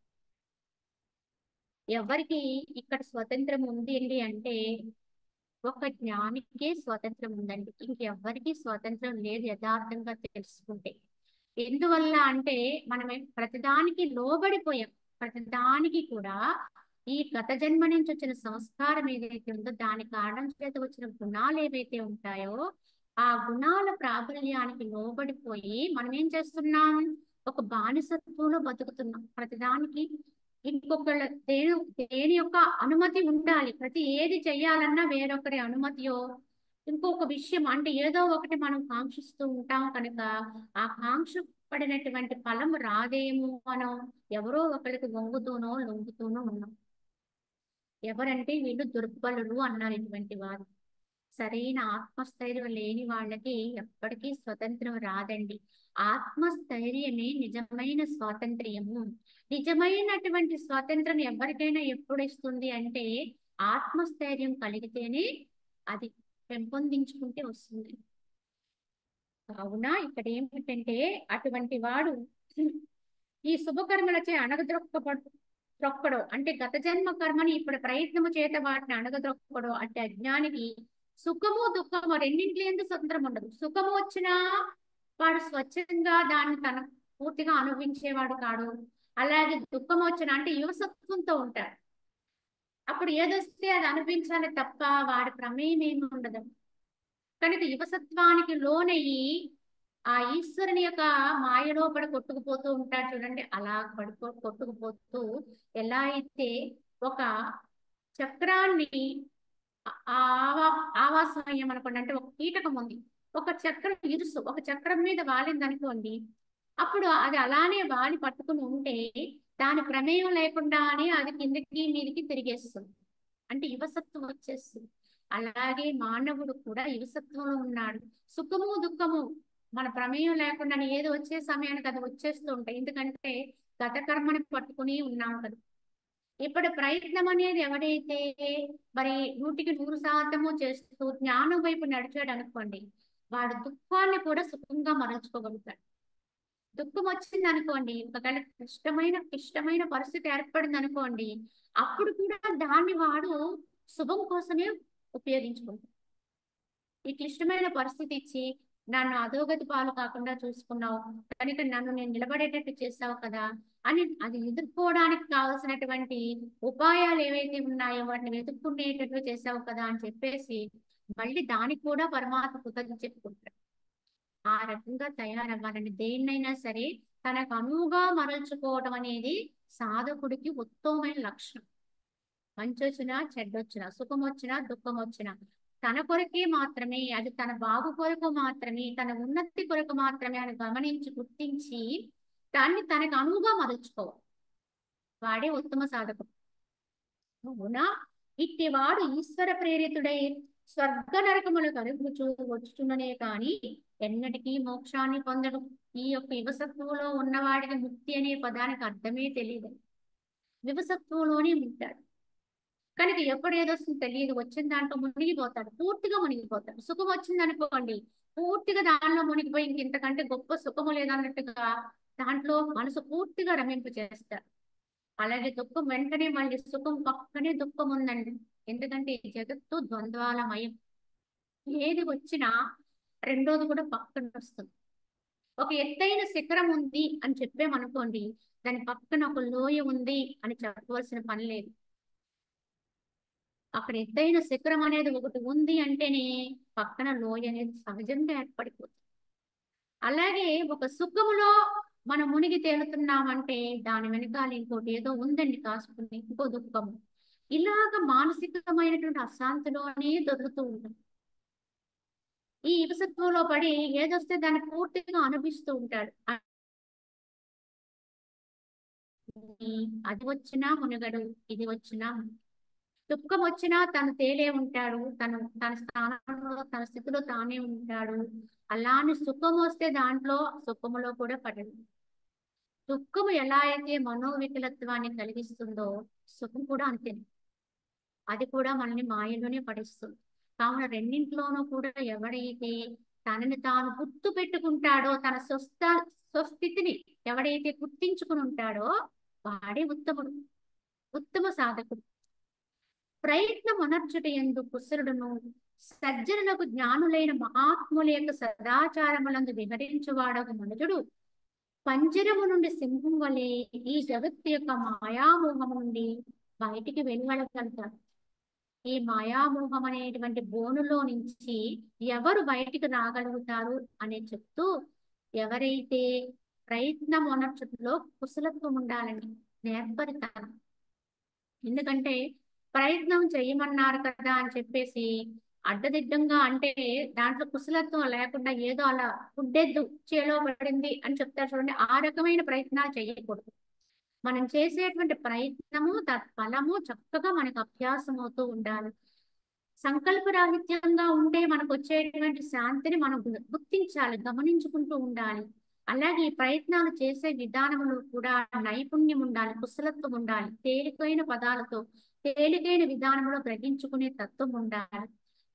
ఎవరికి ఇక్కడ స్వతంత్రం ఉంది అంటే ఒక జ్ఞానికే స్వతంత్రం ఉందండి. ఇంకెవ్వరికి స్వతంత్రం లేదు యథార్థంగా తెలుసుకుంటే. ఎందువల్ల అంటే మనం ప్రతిదానికి లోబడిపోయాం. ప్రతిదానికి కూడా ఈ గత జన్మ నుంచి వచ్చిన సంస్కారం ఏదైతే ఉందో దాని కారణం చేత వచ్చిన గుణాలు ఏవైతే ఉంటాయో ఆ గుణాల ప్రాబల్యానికి లోబడిపోయి మనం ఏం చేస్తున్నాం, ఒక బానిసత్వంలో బతుకుతున్నాం. ప్రతిదానికి ఇంకొకళ్ళ దేని యొక్క అనుమతి ఉండాలి. ప్రతి ఏది చెయ్యాలన్నా వేరొకరి అనుమతియో ఇంకొక విషయం అంటే ఏదో ఒకటి మనం కాంక్షిస్తూ ఉంటాం. కనుక ఆ కాంక్ష పడినటువంటి ఫలం రాదేమో మనం ఎవరో ఒకరికి వంగుతూనో లొంగుతూనో ఉన్నాం. ఎవరంటే వీళ్ళు దుర్బలులు అన్నారు ఇటువంటి వారు. సరైన ఆత్మస్థైర్యం లేని వాళ్ళకి ఎప్పటికీ స్వతంత్రం రాదండి. ఆత్మస్థైర్యమే నిజమైన స్వాతంత్ర్యము. నిజమైనటువంటి స్వాతంత్రం ఎవరికైనా ఎప్పుడు ఇస్తుంది అంటే ఆత్మస్థైర్యం కలిగితేనే అది పెంపొందించుకుంటే వస్తుంది. కావున ఇక్కడ ఏమిటంటే అటువంటి వాడు ఈ శుభకర్మలచే త్రొక్కడు అంటే గత జన్మ కర్మని ఇప్పుడు ప్రయత్నము చేత వాటిని అణగద్రొక్కడు అంటే అజ్ఞానికి సుఖము దుఃఖము రెండింటిలో ఎందుకు స్వతంత్రం ఉండదు. సుఖము వచ్చినా వాడు స్వచ్ఛంగా దాన్ని తన పూర్తిగా అనుభవించేవాడు కాడు. అలాగే దుఃఖం వచ్చినా అంటే యువసత్వంతో ఉంటాడు. అప్పుడు ఏదొస్తే అది అనిపించాలి తప్ప వాడి ప్రమేయం ఏమి ఉండదు. కనుక యువసత్వానికి లోనయ్యి ఆ ఈశ్వరుని యొక్క మాయలో పడి కొట్టుకుపోతూ ఉంటాడు చూడండి. అలా కొట్టుకుపోతూ ఎలా అయితే ఒక చక్రాన్ని ఆవాసమయం అనుకోండి, అంటే ఒక కీటకం ఉంది, ఒక చక్రం ఇరుసు ఒక చక్రం మీద వాలింది అనుకోండి, అప్పుడు అది అలానే వాలి పట్టుకుని ఉంటే దాని ప్రమేయం లేకుండానే అది కిందకి మీదకి తిరిగేస్తుంది. అంటే యువసత్వం వచ్చేస్తుంది. అలాగే మానవుడు కూడా యువసత్వంలో ఉన్నాడు. సుఖము దుఃఖము మన ప్రమేయం లేకుండా ఏదో వచ్చే సమయానికి అది వచ్చేస్తూ ఉంటాయి. ఎందుకంటే గత కర్మని పట్టుకుని ఉన్నాం కదా. ఇప్పుడు ప్రయత్నం అనేది ఎవడైతే మరి 100% చేస్తూ జ్ఞానం వైపు నడిచాడు అనుకోండి, వాడు దుఃఖాన్ని కూడా సుఖంగా మరల్చుకోగలుగుతాడు. దుఃఖం వచ్చింది అనుకోండి, ఒకవేళ క్లిష్టమైన పరిస్థితి ఏర్పడింది అనుకోండి, అప్పుడు కూడా దాన్ని వాడు శుభం కోసమే ఉపయోగించుకుంటాడు. ఈ క్లిష్టమైన పరిస్థితి ఇచ్చి నన్ను అధోగతి పాలు కాకుండా చూసుకున్నావు కనుక నన్ను నేను నిలబడేటట్టు చేసావు కదా అని అది ఎదుర్కోవడానికి కావాల్సినటువంటి ఉపాయాలు ఏవైతే ఉన్నాయో వాటిని వెతుక్కునేటట్లు చేసావు కదా అని చెప్పేసి మళ్ళీ దానికి కూడా పరమాత్మ కృతజ్ఞత చెప్పుకుంటాడు. ఆ రకంగా తయారవ్వాలని దేన్నైనా సరే తనకు అనువుగా మరల్చుకోవడం అనేది సాధకుడికి ఉత్తమమైన లక్షణం. మంచి వచ్చినా చెడ్డొచ్చినా, సుఖం వచ్చినా దుఃఖం వచ్చినా తన కొరకే మాత్రమే, అది తన బాగు కొరకు మాత్రమే, తన ఉన్నతి కొరకు మాత్రమే అని గమనించి గుర్తించి దాన్ని తనకు అనువుగా మలుచుకోవాలి. వాడే ఉత్తమ సాధకుడు. అవునా? ఇట్టివాడు ఈశ్వర ప్రేరితుడై స్వర్గ నరకములు కలుగుచూ వచ్చుచున్ననే కాని ఎన్నటికీ మోక్షాన్ని పొందడు. ఈ యొక్క వివసత్వంలో ఉన్నవాడికి ముక్తి అనే పదానికి అర్థమే తెలియదు. వివసత్వంలోనే ఉంటాడు కనుక ఎప్పుడు ఏదొస్తుందో తెలియదు, వచ్చిన దాంట్లో మునిగిపోతాడు, పూర్తిగా మునిగిపోతాడు. సుఖం వచ్చింది అనుకోండి, పూర్తిగా దానిలో మునిగిపోయి ఇంతకంటే గొప్ప సుఖము లేదన్నట్టుగా దాంట్లో మనసు పూర్తిగా రమింపు చేస్తాడు. అలాగే దుఃఖం వెంటనే మళ్ళీ సుఖం పక్కనే దుఃఖం ఉందండి. ఎందుకంటే ఈ జగత్తు ద్వంద్వాలమయం. ఏది వచ్చినా రెండోది కూడా పక్కన వస్తుంది. ఒక ఎత్తైన శిఖరం ఉంది అని చెప్పామనుకోండి, దాని పక్కన ఒక లోయ ఉంది అని చెప్పవలసిన పని లేదు. అక్కడ ఎత్తైన శిఖరం అనేది ఒకటి ఉంది అంటేనే పక్కన లోయ అనేది సహజంగా ఏర్పడిపోతుంది. అలాగే ఒక సుఖములో మనం మునిగి తేలుతున్నామంటే దాని వెనకాల ఇంకోటి ఏదో ఉందండి కాసుకుని, ఇంకో దుఃఖము. ఇలాగ మానసికమైనటువంటి అశాంతిలోనే దొరుకుతూ ఉంటాం. ఈ ఇవసత్వంలో పడి ఏదొస్తే దాన్ని పూర్తిగా అనుభవిస్తూ ఉంటాడు. అది వచ్చినా మునగడు, ఇది వచ్చినా దుఃఖం వచ్చినా తను తేలే ఉంటాడు, తన స్థానంలో తన స్థితిలో తానే ఉంటాడు. అలానే సుఖం వస్తే దాంట్లో సుఖములో కూడా పడడు. దుఃఖము ఎలా అయితే మనోవికలత్వాన్ని కలిగిస్తుందో సుఖం కూడా అంతే. అది కూడా మనల్ని మాయలోనే పడిస్తుంది. కావున రెండింటిలోనూ కూడా ఎవడైతే తనని తాను గుర్తు పెట్టుకుంటాడో, తన స్వస్థితిని ఎవడైతే గుర్తించుకుని ఉంటాడో వాడే ఉత్తముడు, ఉత్తమ సాధకుడు. ప్రయత్నం అనర్చుట ఎందు కుశలుడును సజ్జనులకు జ్ఞానులైన మహాత్ముల యొక్క సదాచారములందు వివరించువాడకు మనుజుడు పంజరము నుండి సింహం వలె ఈ జగత్తు యొక్క మాయామోహము నుండి బయటికి వెళ్ళగలుగుతారు. ఈ మాయామోహం అనేటువంటి బోనులో నుంచి ఎవరు బయటికి రాగలుగుతారు అని చెప్తూ, ఎవరైతే ప్రయత్నం అనర్చుటలో కుశలత్వం ఉండాలని నేర్పరితారు. ఎందుకంటే ప్రయత్నం చేయమన్నారు కదా అని చెప్పేసి అడ్డదిడ్డంగా అంటే దాంట్లో కుశలత్వం లేకుండా ఏదో అలా గుడ్డెద్దు చేలో పడింది అని చెప్తారు చూడండి, ఆ రకమైన ప్రయత్నాలు చేయకూడదు. మనం చేసేటువంటి ప్రయత్నము తత్ఫలము చక్కగా మనకు అభ్యాసం అవుతూ ఉండాలి. సంకల్పరాహిత్యంగా ఉంటే మనకు వచ్చేటువంటి శాంతిని మనం గుర్తించాలి, గమనించుకుంటూ ఉండాలి. అలాగే ఈ ప్రయత్నాలు చేసే విధానంలో కూడా నైపుణ్యం ఉండాలి, కుశలత్వం ఉండాలి. తేలికైన పదాలతో తేలికైన విధానంలో గ్రహించుకునే తత్వం ఉండాలి.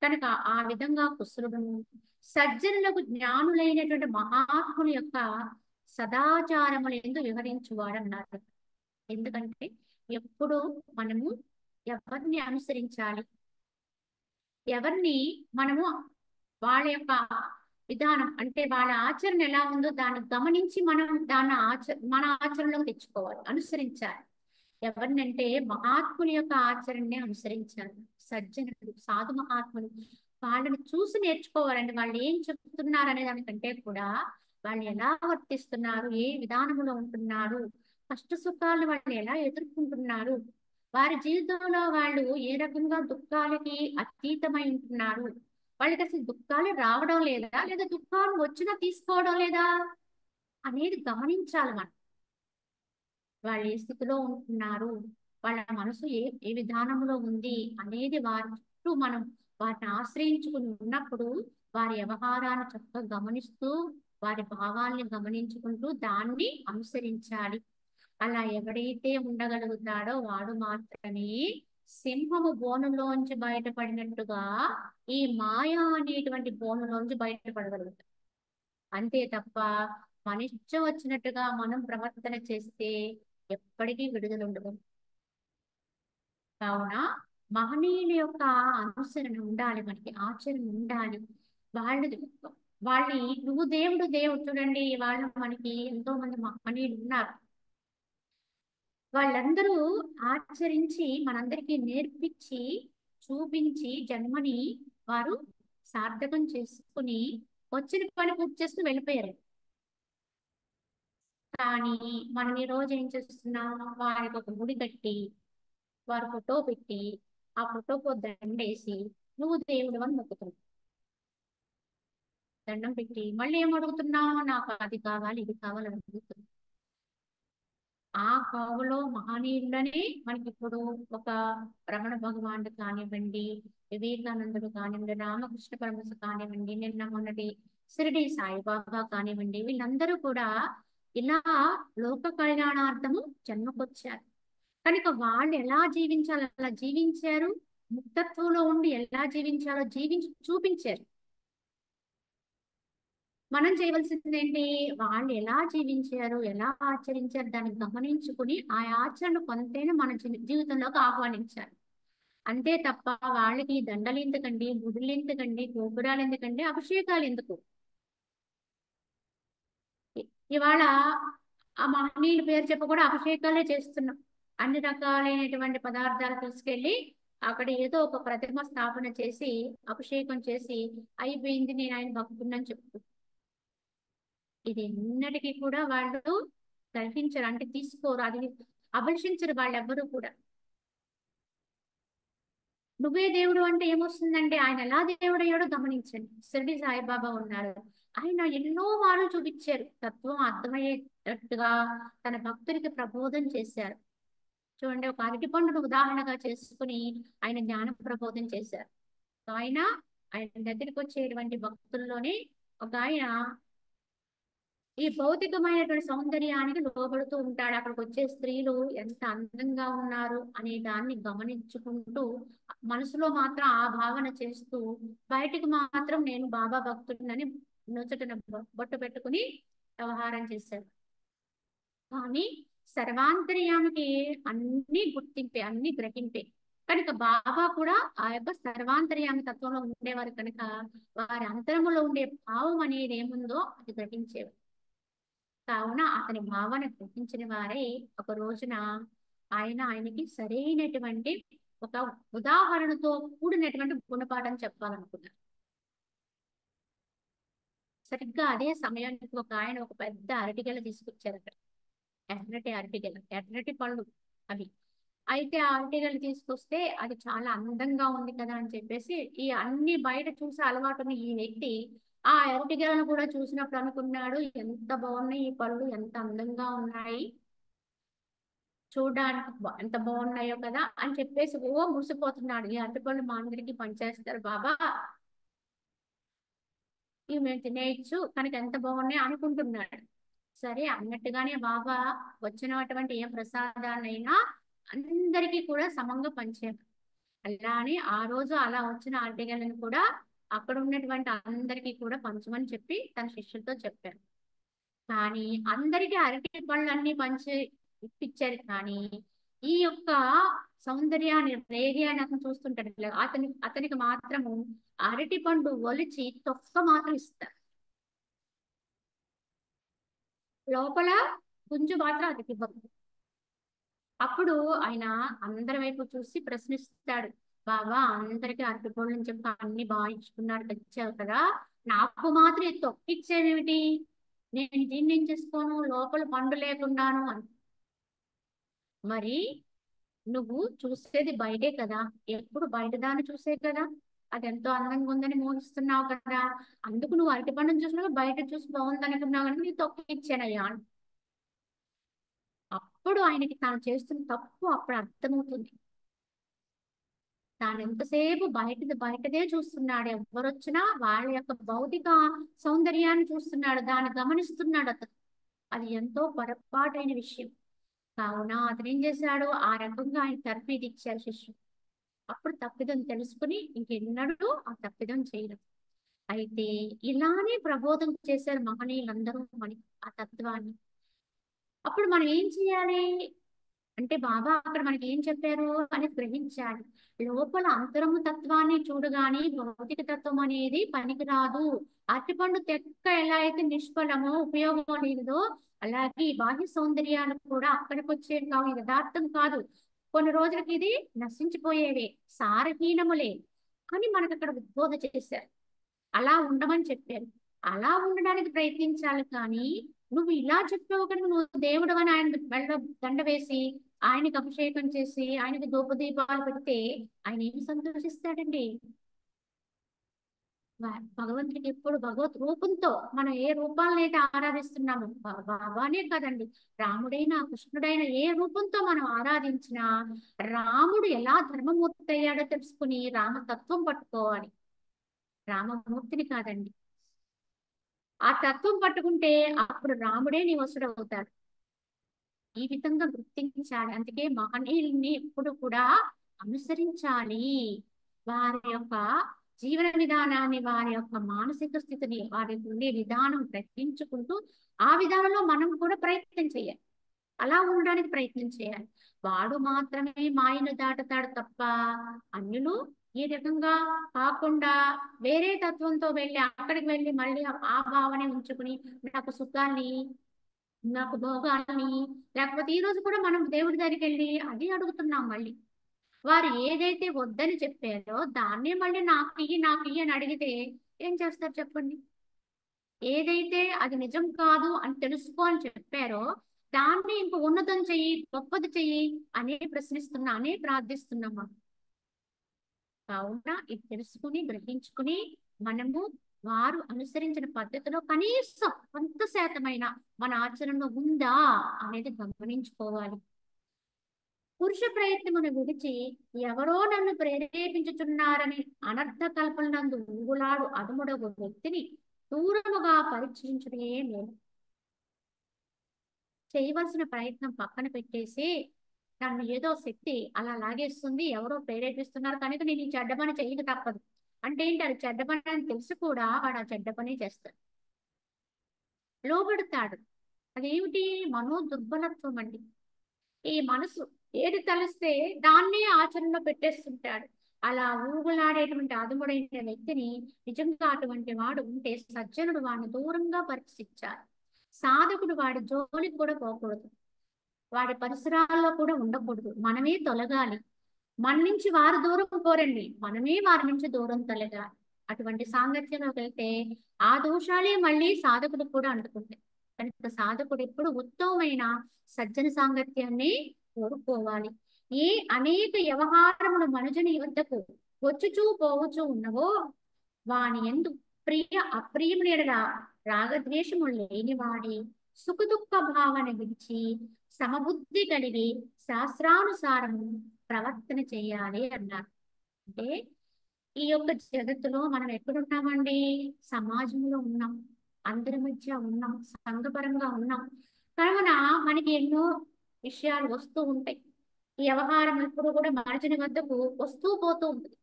కనుక ఆ విధంగా కుశలుడును సజ్జనులకు జ్ఞానులైనటువంటి మహాత్ముల యొక్క సదాచారములు ఎందుకు వివరించువాడన్నారు. ఎందుకంటే ఎప్పుడు మనము ఎవరిని అనుసరించాలి, ఎవరిని మనము వాళ్ళ యొక్క విధానం అంటే వాళ్ళ ఆచరణ ఎలా ఉందో దాన్ని గమనించి మనం దాన్ని మన ఆచరణలోకి తెచ్చుకోవాలి, అనుసరించాలి. ఎవరినంటే మహాత్ముల యొక్క ఆచరణని అనుసరించాలి. సజ్జనులు సాధు మహాత్ములు వాళ్ళని చూసి నేర్చుకోవాలండి. వాళ్ళు ఏం చెప్తున్నారు అనే దానికంటే కూడా వాళ్ళు ఎలా వర్తిస్తున్నారు, ఏ విధానంలో ఉంటున్నారు, కష్ట సుఖాలను వాళ్ళు ఎలా ఎదుర్కొంటున్నారు, వారి జీవితంలో వాళ్ళు ఏ రకంగా దుఃఖాలకి అతీతమై ఉంటున్నారు, వాళ్ళకి అసలు దుఃఖాలు రావడం లేదా, లేదా దుఃఖాలు వచ్చినా తీసుకోవడం లేదా అనేది గమనించాలి మనం. వాళ్ళు ఏ స్థితిలో ఉంటున్నారు, వాళ్ళ మనసు ఏ విధానంలో ఉంది అనేది వారి చుట్టూ మనం వారిని ఆశ్రయించుకుని ఉన్నప్పుడు వారి వ్యవహారాన్ని చక్కగా గమనిస్తూ వారి భావాల్ని గమనించుకుంటూ దాన్ని అనుసరించాలి. అలా ఎవడైతే ఉండగలుగుతాడో వాడు మాత్రమే సింహము బోనులోంచి బయటపడినట్టుగా ఈ మాయ అనేటువంటి బోనులోంచి బయటపడగలుగుతాడు. అంతే తప్ప మన ఇష్టం వచ్చినట్టుగా మనం ప్రవర్తన చేస్తే ఎప్పటికీ విడుదల ఉండదు. కావున మహనీయుల యొక్క అనుసరణ ఉండాలి, మనకి ఆచరణ ఉండాలి. వాళ్ళు వాళ్ళని నువ్వు దేవుడు దేవుడు చూడండి, వాళ్ళు మనకి ఎంతో మంది మహనీయులు ఉన్నారు. వాళ్ళందరూ ఆచరించి మనందరికీ నేర్పించి చూపించి జన్మని వారు సార్థకం చేసుకుని వచ్చిన పని పూర్తి చేసుకుని వెళ్ళిపోయారు. కానీ మనం ఈ రోజు ఏం చేస్తున్నాం, వారికి ఒక గుడి కట్టి వారి ఫోటో పెట్టి ఆ ఫోటోకు దండేసి నువ్వు దేవుడు అని మొక్కుతున్నావు. దండం పెట్టి మళ్ళీ ఏం అడుగుతున్నావు, నాకు అది కావాలి ఇది కావాలి అని అడుగుతున్నావు. ఆ కోవలో మహనీయులని మనకి ఇప్పుడు ఒక రమణ భగవానుడు కానివ్వండి, వివేకానందుడు కానివ్వండి, రామకృష్ణ పరమహంస కానివ్వండి, నిన్న మొన్నటి షిరిడి సాయిబాబా కానివ్వండి, వీళ్ళందరూ కూడా ఇలా లోక కళ్యాణార్థము జన్మకొచ్చారు. కనుక వాళ్ళు ఎలా జీవించాలో అలా జీవించారు. ముక్తత్వంలో ఉండి ఎలా జీవించాలో జీవించి చూపించారు. మనం చేయవలసింది ఏంటి, వాళ్ళు ఎలా జీవించారు ఎలా ఆచరించారు దాన్ని గమనించుకుని ఆ ఆచరణ కొంతైనా మన జీవితంలోకి ఆహ్వానించాలి. అంతే తప్ప వాళ్ళకి దండలు ఎందుకండి, గుడులు ఎందుకండి, గోపురాలు ఎందుకండి, అభిషేకాలు ఎందుకు. ఇవాళ ఆ మహనీయుల పేరు చెప్ప కూడా అభిషేకాలే చేస్తున్నాం. అన్ని రకాలైనటువంటి పదార్థాలు తీసుకెళ్ళి అక్కడ ఏదో ఒక ప్రతిమ స్థాపన చేసి అభిషేకం చేసి అయిపోయింది నేను ఆయన భక్తుడిని చెప్పు. ఇది ఎన్నటికీ కూడా వాళ్ళు గ్రహించరు, అంటే తీసుకోరు, అది అభిలషించరు వాళ్ళెవ్వరూ కూడా. నువ్వే దేవుడు అంటే ఏమొస్తుందండి, ఆయన ఎలా దేవుడు అయ్యాడో గమనించండి. షిరిడి సాయిబాబా ఉన్నారు, ఆయన ఎన్నో మార్లు చూపించారు, తత్వం అర్థమయ్యేటట్టుగా తన భక్తుడికి ప్రబోధం చేశారు. చూడండి, ఒక అరటి పండును ఉదాహరణగా చేసుకుని ఆయన జ్ఞాన ప్రబోధం చేశారు. ఆయన ఆయన దగ్గరికి వచ్చేటువంటి భక్తుల్లోనే ఒక ఆయన ఈ భౌతికమైనటువంటి సౌందర్యానికి లోబడుతూ ఉంటాడు. అక్కడికి వచ్చే స్త్రీలు ఎంత అందంగా ఉన్నారు అనే దాన్ని గమనించుకుంటూ మనసులో మాత్రం ఆ భావన చేస్తూ బయటికి మాత్రం నేను బాబా భక్తుడినని నుచటన బొట్టు పెట్టుకుని వ్యవహారం చేశారు. కానీ సర్వాంతర్యామికి అన్ని గుర్తింపే, అన్ని గ్రహింపే. కనుక బాబా కూడా ఆ యొక్క సర్వాంతర్యామి తత్వంలో ఉండేవారు కనుక వారి అంతరములో ఉండే భావం అనేది ఏముందో అది గ్రహించేవారు. కావున అతని భావన గ్రహించిన వారే ఒక రోజున ఆయనకి సరైనటువంటి ఒక ఉదాహరణతో కూడినటువంటి గుణపాఠం చెప్పాలనుకున్నారు. సరిగ్గా అదే సమయానికి ఒక ఆయన ఒక పెద్ద అరటిగెల తీసుకొచ్చారు అక్కడ. ఎర్రటి అరటిగెల, ఎర్రటి పళ్ళు అవి. అయితే ఆ అరటిగెల తీసుకొస్తే అది చాలా అందంగా ఉంది కదా అని చెప్పేసి ఈ అన్ని బయట చూసి అలవాటున్న ఈ వ్యక్తి ఆ అరటిగెలను కూడా చూసినప్పుడు అనుకున్నాడు, ఎంత బాగున్నాయి ఈ పళ్ళు, ఎంత అందంగా ఉన్నాయి, చూడడానికి ఎంత బాగున్నాయో కదా అని చెప్పేసి ఓ మురిసిపోతున్నాడు. ఈ అరటిపళ్ళు మా అందరికి పనిచేస్తారు బాబా, ఇవి మేము తినేయచ్చు కనుక ఎంత బాగున్నాయి అనుకుంటున్నాడు. సరే అన్నట్టుగానే బాబా వచ్చినటువంటి ఏ ప్రసాదాలైనా అందరికీ కూడా సమంగా పంచారు. అలానే ఆ రోజు అలా వచ్చిన అరటిగెలను కూడా అక్కడ ఉన్నటువంటి అందరికీ కూడా పంచమని చెప్పి తన శిష్యులతో చెప్పారు. కానీ అందరికీ అరటి పళ్ళన్నీ పంచి ఇప్పించారు. కానీ ఈ యొక్క సౌందర్యాన్ని రేగి అని అతను చూస్తుంటాడు, అతనికి మాత్రము అరటి పండు ఒలిచి తొక్క మాత్రం ఇస్తారు, లోపల గుంజు మాత్రం అతనికి ఇవ్వరు. అప్పుడు ఆయన అందరి వైపు చూసి ప్రశ్నిస్తాడు, బాబా అందరికీ అరటిపళ్ళు అని చెప్పి అన్ని బాగా ఇచ్చుకున్నాడు తెచ్చావు కదా, నాకు మాత్రం ఇది తొక్కిచ్చేదేమిటి, నేను దీన్ని ఏం చేసుకోను, లోపల పండు లేకున్నాను అని. మరి నువ్వు చూసేది బయటే కదా, ఎప్పుడు బయట దాన్ని చూసే కదా, అది ఎంతో అందంగా ఉందని మోహిస్తున్నావు కదా, అందుకు నువ్వు అరటి పండును చూసినావు బయట చూసి బాగుంది అనుకున్నావు కానీ నీ తొక్కిచ్చానయ్యా. అప్పుడు ఆయనకి తాను చేస్తున్న తప్పు అప్పుడు అర్థమవుతుంది. తాను ఎంతసేపు బయటదే చూస్తున్నాడు, ఎవరొచ్చినా వాళ్ళ యొక్క భౌతిక సౌందర్యాన్ని చూస్తున్నాడు, దాన్ని గమనిస్తున్నాడు అతను. అది ఎంతో పొరపాటైన విషయం. కావున అతను ఏం చేశాడు, ఆ రకంగా ఆయన తర్ఫీదు ఇచ్చారు శిష్యుడు. అప్పుడు తప్పిదం తెలుసుకుని ఇంకెన్నడూ ఆ తప్పిదం చేయడం. అయితే ఇలానే ప్రబోధం చేశారు మహనీయులందరూ మనకి ఆ తత్వాన్ని. అప్పుడు మనం ఏం చేయాలి అంటే బాబా అక్కడ మనకి ఏం చెప్పారు అని గ్రహించాలి. లోపల అంతరము తత్వాన్ని చూడగానే భౌతిక తత్వం అనేది పనికిరాదు. అరటిపండు తెక్క ఎలా అయితే నిష్ఫలమో ఉపయోగం లేదో అలాగే ఈ బాహ్య సౌందర్యాలు కూడా అక్కడికి వచ్చేవి కావు, యథార్థం కాదు, కొన్ని రోజులకి ఇది నశించిపోయేవే, సారహీనములే అని మనకు అక్కడ ఉద్బోధ చేశారు. అలా ఉండమని చెప్పారు. అలా ఉండడానికి ప్రయత్నించాలి కానీ నువ్వు ఇలా చెప్పావు కదా నువ్వు దేవుడు అని ఆయన మెళ్ళ దండ వేసి ఆయనకి అభిషేకం చేసి ఆయనకి ధూపదీపాలు పెడితే ఆయన ఏమి సంతోషిస్తాడండి. భగవంతుడికి ఎప్పుడు భగవత్ రూపంతో మనం ఏ రూపాలను అయితే ఆరాధిస్తున్నాము బాబానే కదండి, రాముడైనా కృష్ణుడైనా ఏ రూపంతో మనం ఆరాధించినా రాముడు ఎలా ధర్మమూర్తి అయ్యాడో తెలుసుకుని రామతత్వం పట్టుకోవాలి, రామమూర్తిని కాదండి. ఆ తత్వం పట్టుకుంటే అప్పుడు రాముడే నీ వసుడవుతాడు. ఈ విధంగా గుర్తించాలి. అందుకే మహనీయుల్ని ఎప్పుడు కూడా అనుసరించాలి. వారి యొక్క జీవన విధానాన్ని, వారి యొక్క మానసిక స్థితిని, వారి ఉండే విధానం ప్రయత్నించుకుంటూ ఆ విధానంలో మనం కూడా ప్రయత్నం చేయాలి. అలా ఉండడానికి ప్రయత్నం చేయాలి. వాడు మాత్రమే మాయను దాటుతాడు తప్ప అన్యులు ఈ రకంగా కాకుండా వేరే తత్వంతో వెళ్ళి అక్కడికి వెళ్ళి మళ్ళీ ఆ భావనే ఉంచుకుని నాకు సుఖాన్ని, నాకు భోగాన్ని, లేకపోతే ఈ రోజు కూడా మనం దేవుడి దగ్గరికి వెళ్ళి అది అడుగుతున్నాం మళ్ళీ. వారు ఏదైతే వద్దని చెప్పారో దాన్నే మళ్ళీ నాకు ఇయ్యి అని అడిగితే ఏం చేస్తారు చెప్పండి. ఏదైతే అది నిజం కాదు అని తెలుసుకో అని చెప్పారో దాన్ని ఇంక ఉన్నతం చెయ్యి, గొప్పది చెయ్యి అనే ప్రశ్నిస్తున్నా, అనే ప్రార్థిస్తున్నామా. కావున ఇది తెలుసుకుని గ్రహించుకుని మనము వారు అనుసరించిన పద్ధతిలో కనీసం కొంత శాతమైన మన ఆచరణలో ఉందా అనేది గమనించుకోవాలి. పురుష ప్రయత్నమును విడిచి ఎవరో నన్ను ప్రేరేపించుచున్నారని అనర్థ కల్పనందు ఊగులాడు అదుముడగు వ్యక్తిని దూరముగా పరీక్షించడే మేలు. చేయవలసిన ప్రయత్నం పక్కన పెట్టేసి నన్ను ఏదో శక్తి అలా లాగేస్తుంది, ఎవరో ప్రేరేపిస్తున్నారు కనుక నేను ఈ చెడ్డ పని చేయక తప్పదు అంటే ఏంటి, అది చెడ్డ పని అని తెలిసి కూడా వాడు ఆ చెడ్డ పని చేస్తాడు, లోబడతాడు. అదేమిటి, మనో దుర్బలత్వం అండి. ఈ మనసు ఏది తలిస్తే దాన్నే ఆచరణలో పెట్టేస్తుంటాడు. అలా ఊగులాడేటువంటి అదుముడైన వ్యక్తిని నిజంగా అటువంటి వాడు ఉంటే సజ్జనుడు వాడిని దూరంగా పరీక్షించాలి. సాధకుడు వాడి జోలికి కూడా పోకూడదు, వాడి పరిసరాల్లో కూడా ఉండకూడదు. మనమే తొలగాలి. మన నుంచి వారు దూరం పోరండి, మనమే వారి నుంచి దూరం తొలగాలి. అటువంటి సాంగత్యంలోకి వెళ్తే ఆ దోషాలే మళ్ళీ సాధకుడు కూడా అంటుకుంటాయి. కనుక సాధకుడు ఎప్పుడు ఉత్తమమైన సజ్జన సాంగత్యాన్ని కోరుకోవాలి. ఏ అనేక వ్యవహారములు మనుజుని వద్దకు వచ్చుచూ పోవచూ ఉన్నవో వాని ఎందు ప్రియ అప్రియముల రాగద్వేషము లేనివాడి సుఖదుఖ భావన విడిచి సమబుద్ధి కలిగి శాస్త్రానుసారము ప్రవర్తన చేయాలి అన్నారు. అంటే ఈ యొక్క జగత్తులో మనం ఎక్కడున్నామండి, సమాజంలో ఉన్నాం, అందరి మధ్య ఉన్నాం, సంఘపరంగా ఉన్నాం. కావున మనకి ఎన్నో విషయాలు వస్తూ ఉంటాయి. ఈ వ్యవహారం ఎప్పుడు కూడా మనుషుని వద్దకు వస్తూ పోతూ ఉంటుంది.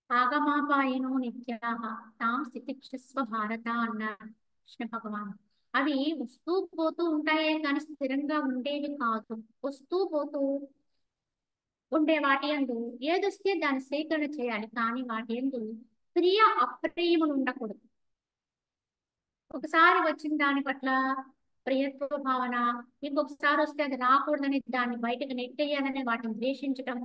ఆగమాపాయనో నిత్యాహ తాం స్థితిక్షస్వ భారత అన్నారు కృష్ణ భగవాన్. అవి వస్తూ పోతూ ఉంటాయే కానీ స్థిరంగా ఉండేవి కాదు. వస్తూ పోతూ ఉండే వాటి యందు ఏదొస్తే దాన్ని సేకరణ చేయాలి కానీ వాటి యందు ప్రియ అప్రియములు ఉండకూడదు. ఒకసారి వచ్చిన దాని పట్ల ప్రియత్వ భావన, ఇంకొకసారి వస్తే అది రాకూడదని దాన్ని బయటకు నెట్టేయాలని వాటిని ద్వేషించటం,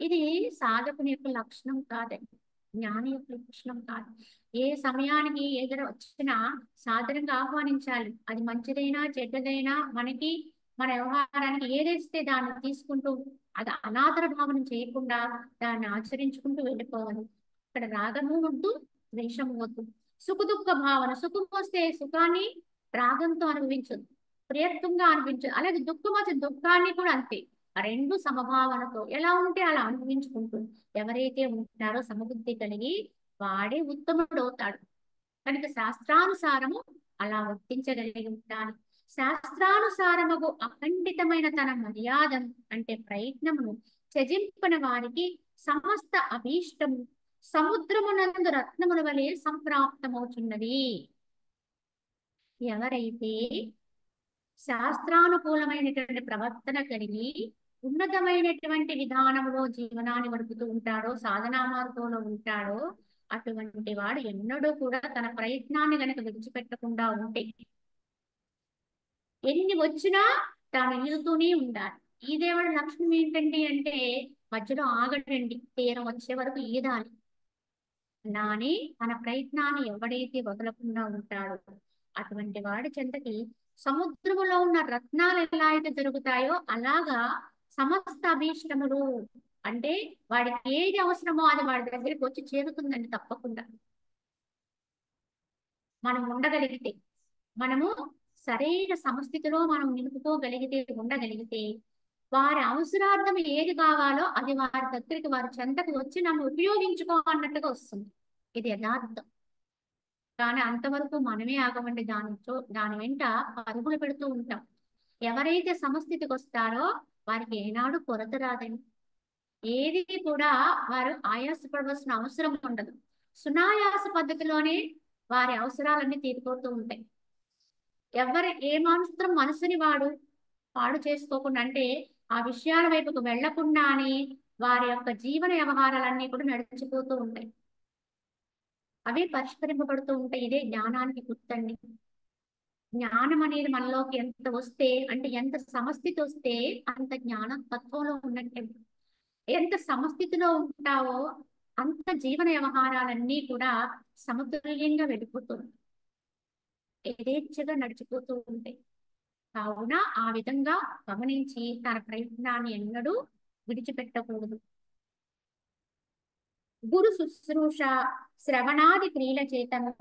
ఇది సాధకుని యొక్క లక్షణం కాదండి, జ్ఞాని యొక్క లక్షణం కాదు. ఏ సమయానికి ఎదురు వచ్చినా సాదరంగా ఆహ్వానించాలి. అది మంచిదైనా చెడ్డదైనా మనకి మన వ్యవహారానికి ఏదేస్తే దాన్ని తీసుకుంటూ అది అనాదర భావన చేయకుండా దాన్ని ఆచరించుకుంటూ వెళ్ళిపోవాలి. ఇక్కడ రాగము వద్దు, ద్వేషము వద్దు. సుఖ దుఃఖ భావన, సుఖం వస్తే సుఖాన్ని రాగంతో అనుభవించదు, ప్రియత్వంగా అనుభవించదు. అలాగే దుఃఖం వచ్చే దుఃఖాన్ని కూడా అంతే, ఆ రెండు సమభావనతో ఎలా ఉంటే అలా అనుభవించుకుంటుంది. ఎవరైతే ఉంటారో సమబుద్ధి కలిగి వాడే ఉత్తముడు అవుతాడు. కనుక శాస్త్రానుసారము అలా వర్తించగలిగి ఉండాలి. శాస్త్రానుసారము అఖండితమైన తన మర్యాద అంటే ప్రయత్నమును త్యజింపని వారికి సమస్త అభీష్టము సముద్రమునందు రత్నముల వలె సంప్రాప్తమవుతున్నది. ఎవరైతే శాస్త్రానుకూలమైనటువంటి ప్రవర్తన కలిగి ఉన్నతమైనటువంటి విధానంలో జీవనాన్ని గడుపుతూ ఉంటాడో, సాధనా మార్గంలో ఉంటాడో అటువంటి వాడు ఎన్నడూ కూడా తన ప్రయత్నాన్ని గనక విడిచిపెట్టకుండా ఉంటే ఎన్ని వచ్చినా తాను ఈదుతూనే ఉండాలి. ఈ దేవుడి లక్షణం ఏంటండి అంటే మధ్యలో ఆగడండి, తీరం వచ్చే వరకు ఈదాలి. నాని తన ప్రయత్నాన్ని ఎవడైతే వదలకుండా ఉంటాడో అటువంటి వాడి చెంతకి సముద్రములో ఉన్న రత్నాలు ఎలా అయితే దొరుకుతాయో అలాగా సమస్త అభీష్టములు అంటే వాడికి ఏది అవసరమో అది వాడి దగ్గరికి వచ్చి చేరుతుందండి తప్పకుండా. మనం ఉండగలిగితే, మనము సరైన సమస్థితిలో మనం నిలుపుకోగలిగితే, ఉండగలిగితే వారి అవసరార్థం ఏది కావాలో అది వారి దగ్గరికి వారి చెంతకు వచ్చి నన్ను ఉపయోగించుకో అన్నట్టుగా వస్తుంది. ఇది యథార్థం. కానీ అంతవరకు మనమే ఆగమండి, దాని వెంట పరుగులు పెడుతూ ఉంటాం. ఎవరైతే సమస్థితికి వస్తారో వారికి ఏనాడు కొరత రాదండి. ఏది కూడా వారు ఆయాసపడవలసిన అవసరం ఉండదు. సునాయాస పద్ధతిలోనే వారి అవసరాలన్నీ తీరిపోతూ ఉంటాయి. ఎవరు ఏ మాత్రం మనసుని పాడు చేసుకోకుండా అంటే ఆ విషయాల వైపుకు వెళ్లకుండానే వారి యొక్క జీవన వ్యవహారాలన్నీ కూడా నడిచిపోతూ ఉంటాయి. అవి పరిష్కరింపబడుతూ ఉంటాయి. ఇదే జ్ఞానానికి గుర్తండి. జ్ఞానం అనేది మనలోకి ఎంత వస్తే అంటే ఎంత సమస్థితి వస్తే అంత జ్ఞానం తత్వంలో ఉన్నట్టే. ఎంత సమస్థితిలో ఉంటావో అంత జీవన వ్యవహారాలన్నీ కూడా సమతుల్యంగా వెళ్ళిపోతుంది, యథేచ్ఛగా నడిచిపోతూ ఉంటాయి. కావున ఆ విధంగా గమనించి తన ప్రయత్నాన్ని ఎన్నడూ విడిచిపెట్టకూడదు. గురు శుశ్రూష, శ్రవణాది క్రియల చేతను,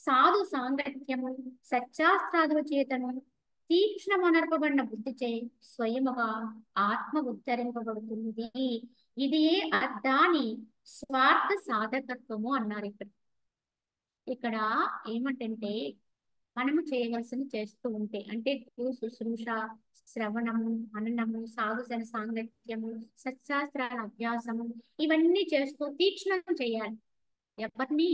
సాధు సాంగత్యము, సత్శాస్త్రాదుల చేతను తీక్ష్ణమనర్పబడిన బుద్ధిచే స్వయముగా ఆత్మ ఉద్ధరింపబడుతుంది. ఇది దాని స్వార్థ సాధకత్వము అన్నారు. ఇక్కడ ఏమంటే మనము చేయవలసింది చేస్తూ ఉంటే అంటే గురు శుశ్రూష, శ్రవణము, మననము, సాధుజన సాంగత్యము, సత్శాస్త్రాల అభ్యాసము ఇవన్నీ చేస్తూ తీక్ష్ణం చేయాలి. ఎవరిని?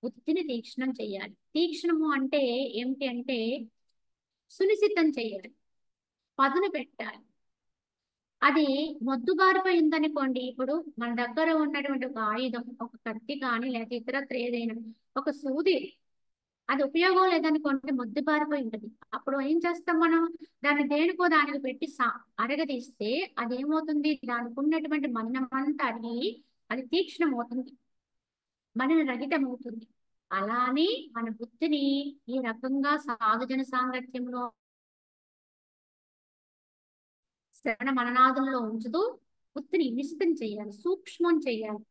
బుద్ధిని తీక్ష్ణం చేయాలి. తీక్ష్ణము అంటే ఏమిటి అంటే సునిశ్చితం చేయాలి, పదును పెట్టాలి. అది మొద్దుబారిపోయిందనుకోండి, ఇప్పుడు మన దగ్గర ఉన్నటువంటి ఒక ఆయుధం, ఒక కత్తి కానీ లేదా ఇతరత్ర ఏదైనా ఒక సూది, అది ఉపయోగం లేదనుకోండి మొద్దుబారిపోయి ఉంటుంది. అప్పుడు ఏం చేస్తాం మనం? దాన్ని దేనికో దానికి పెట్టి అరగదీస్తే అదేమవుతుంది, దానికి ఉన్నటువంటి మన్నమంతా అరిగి అది తీక్ష్ణం అవుతుంది, మనని రహితం అవుతుంది. అలానే మన బుద్ధిని ఈ రకంగా సాధుజన సాంగత్యంలో శ్రవణ మననాదుల్లో ఉంచుతూ బుద్ధిని నిశ్చితం చేయాలి, సూక్ష్మం చేయాలి.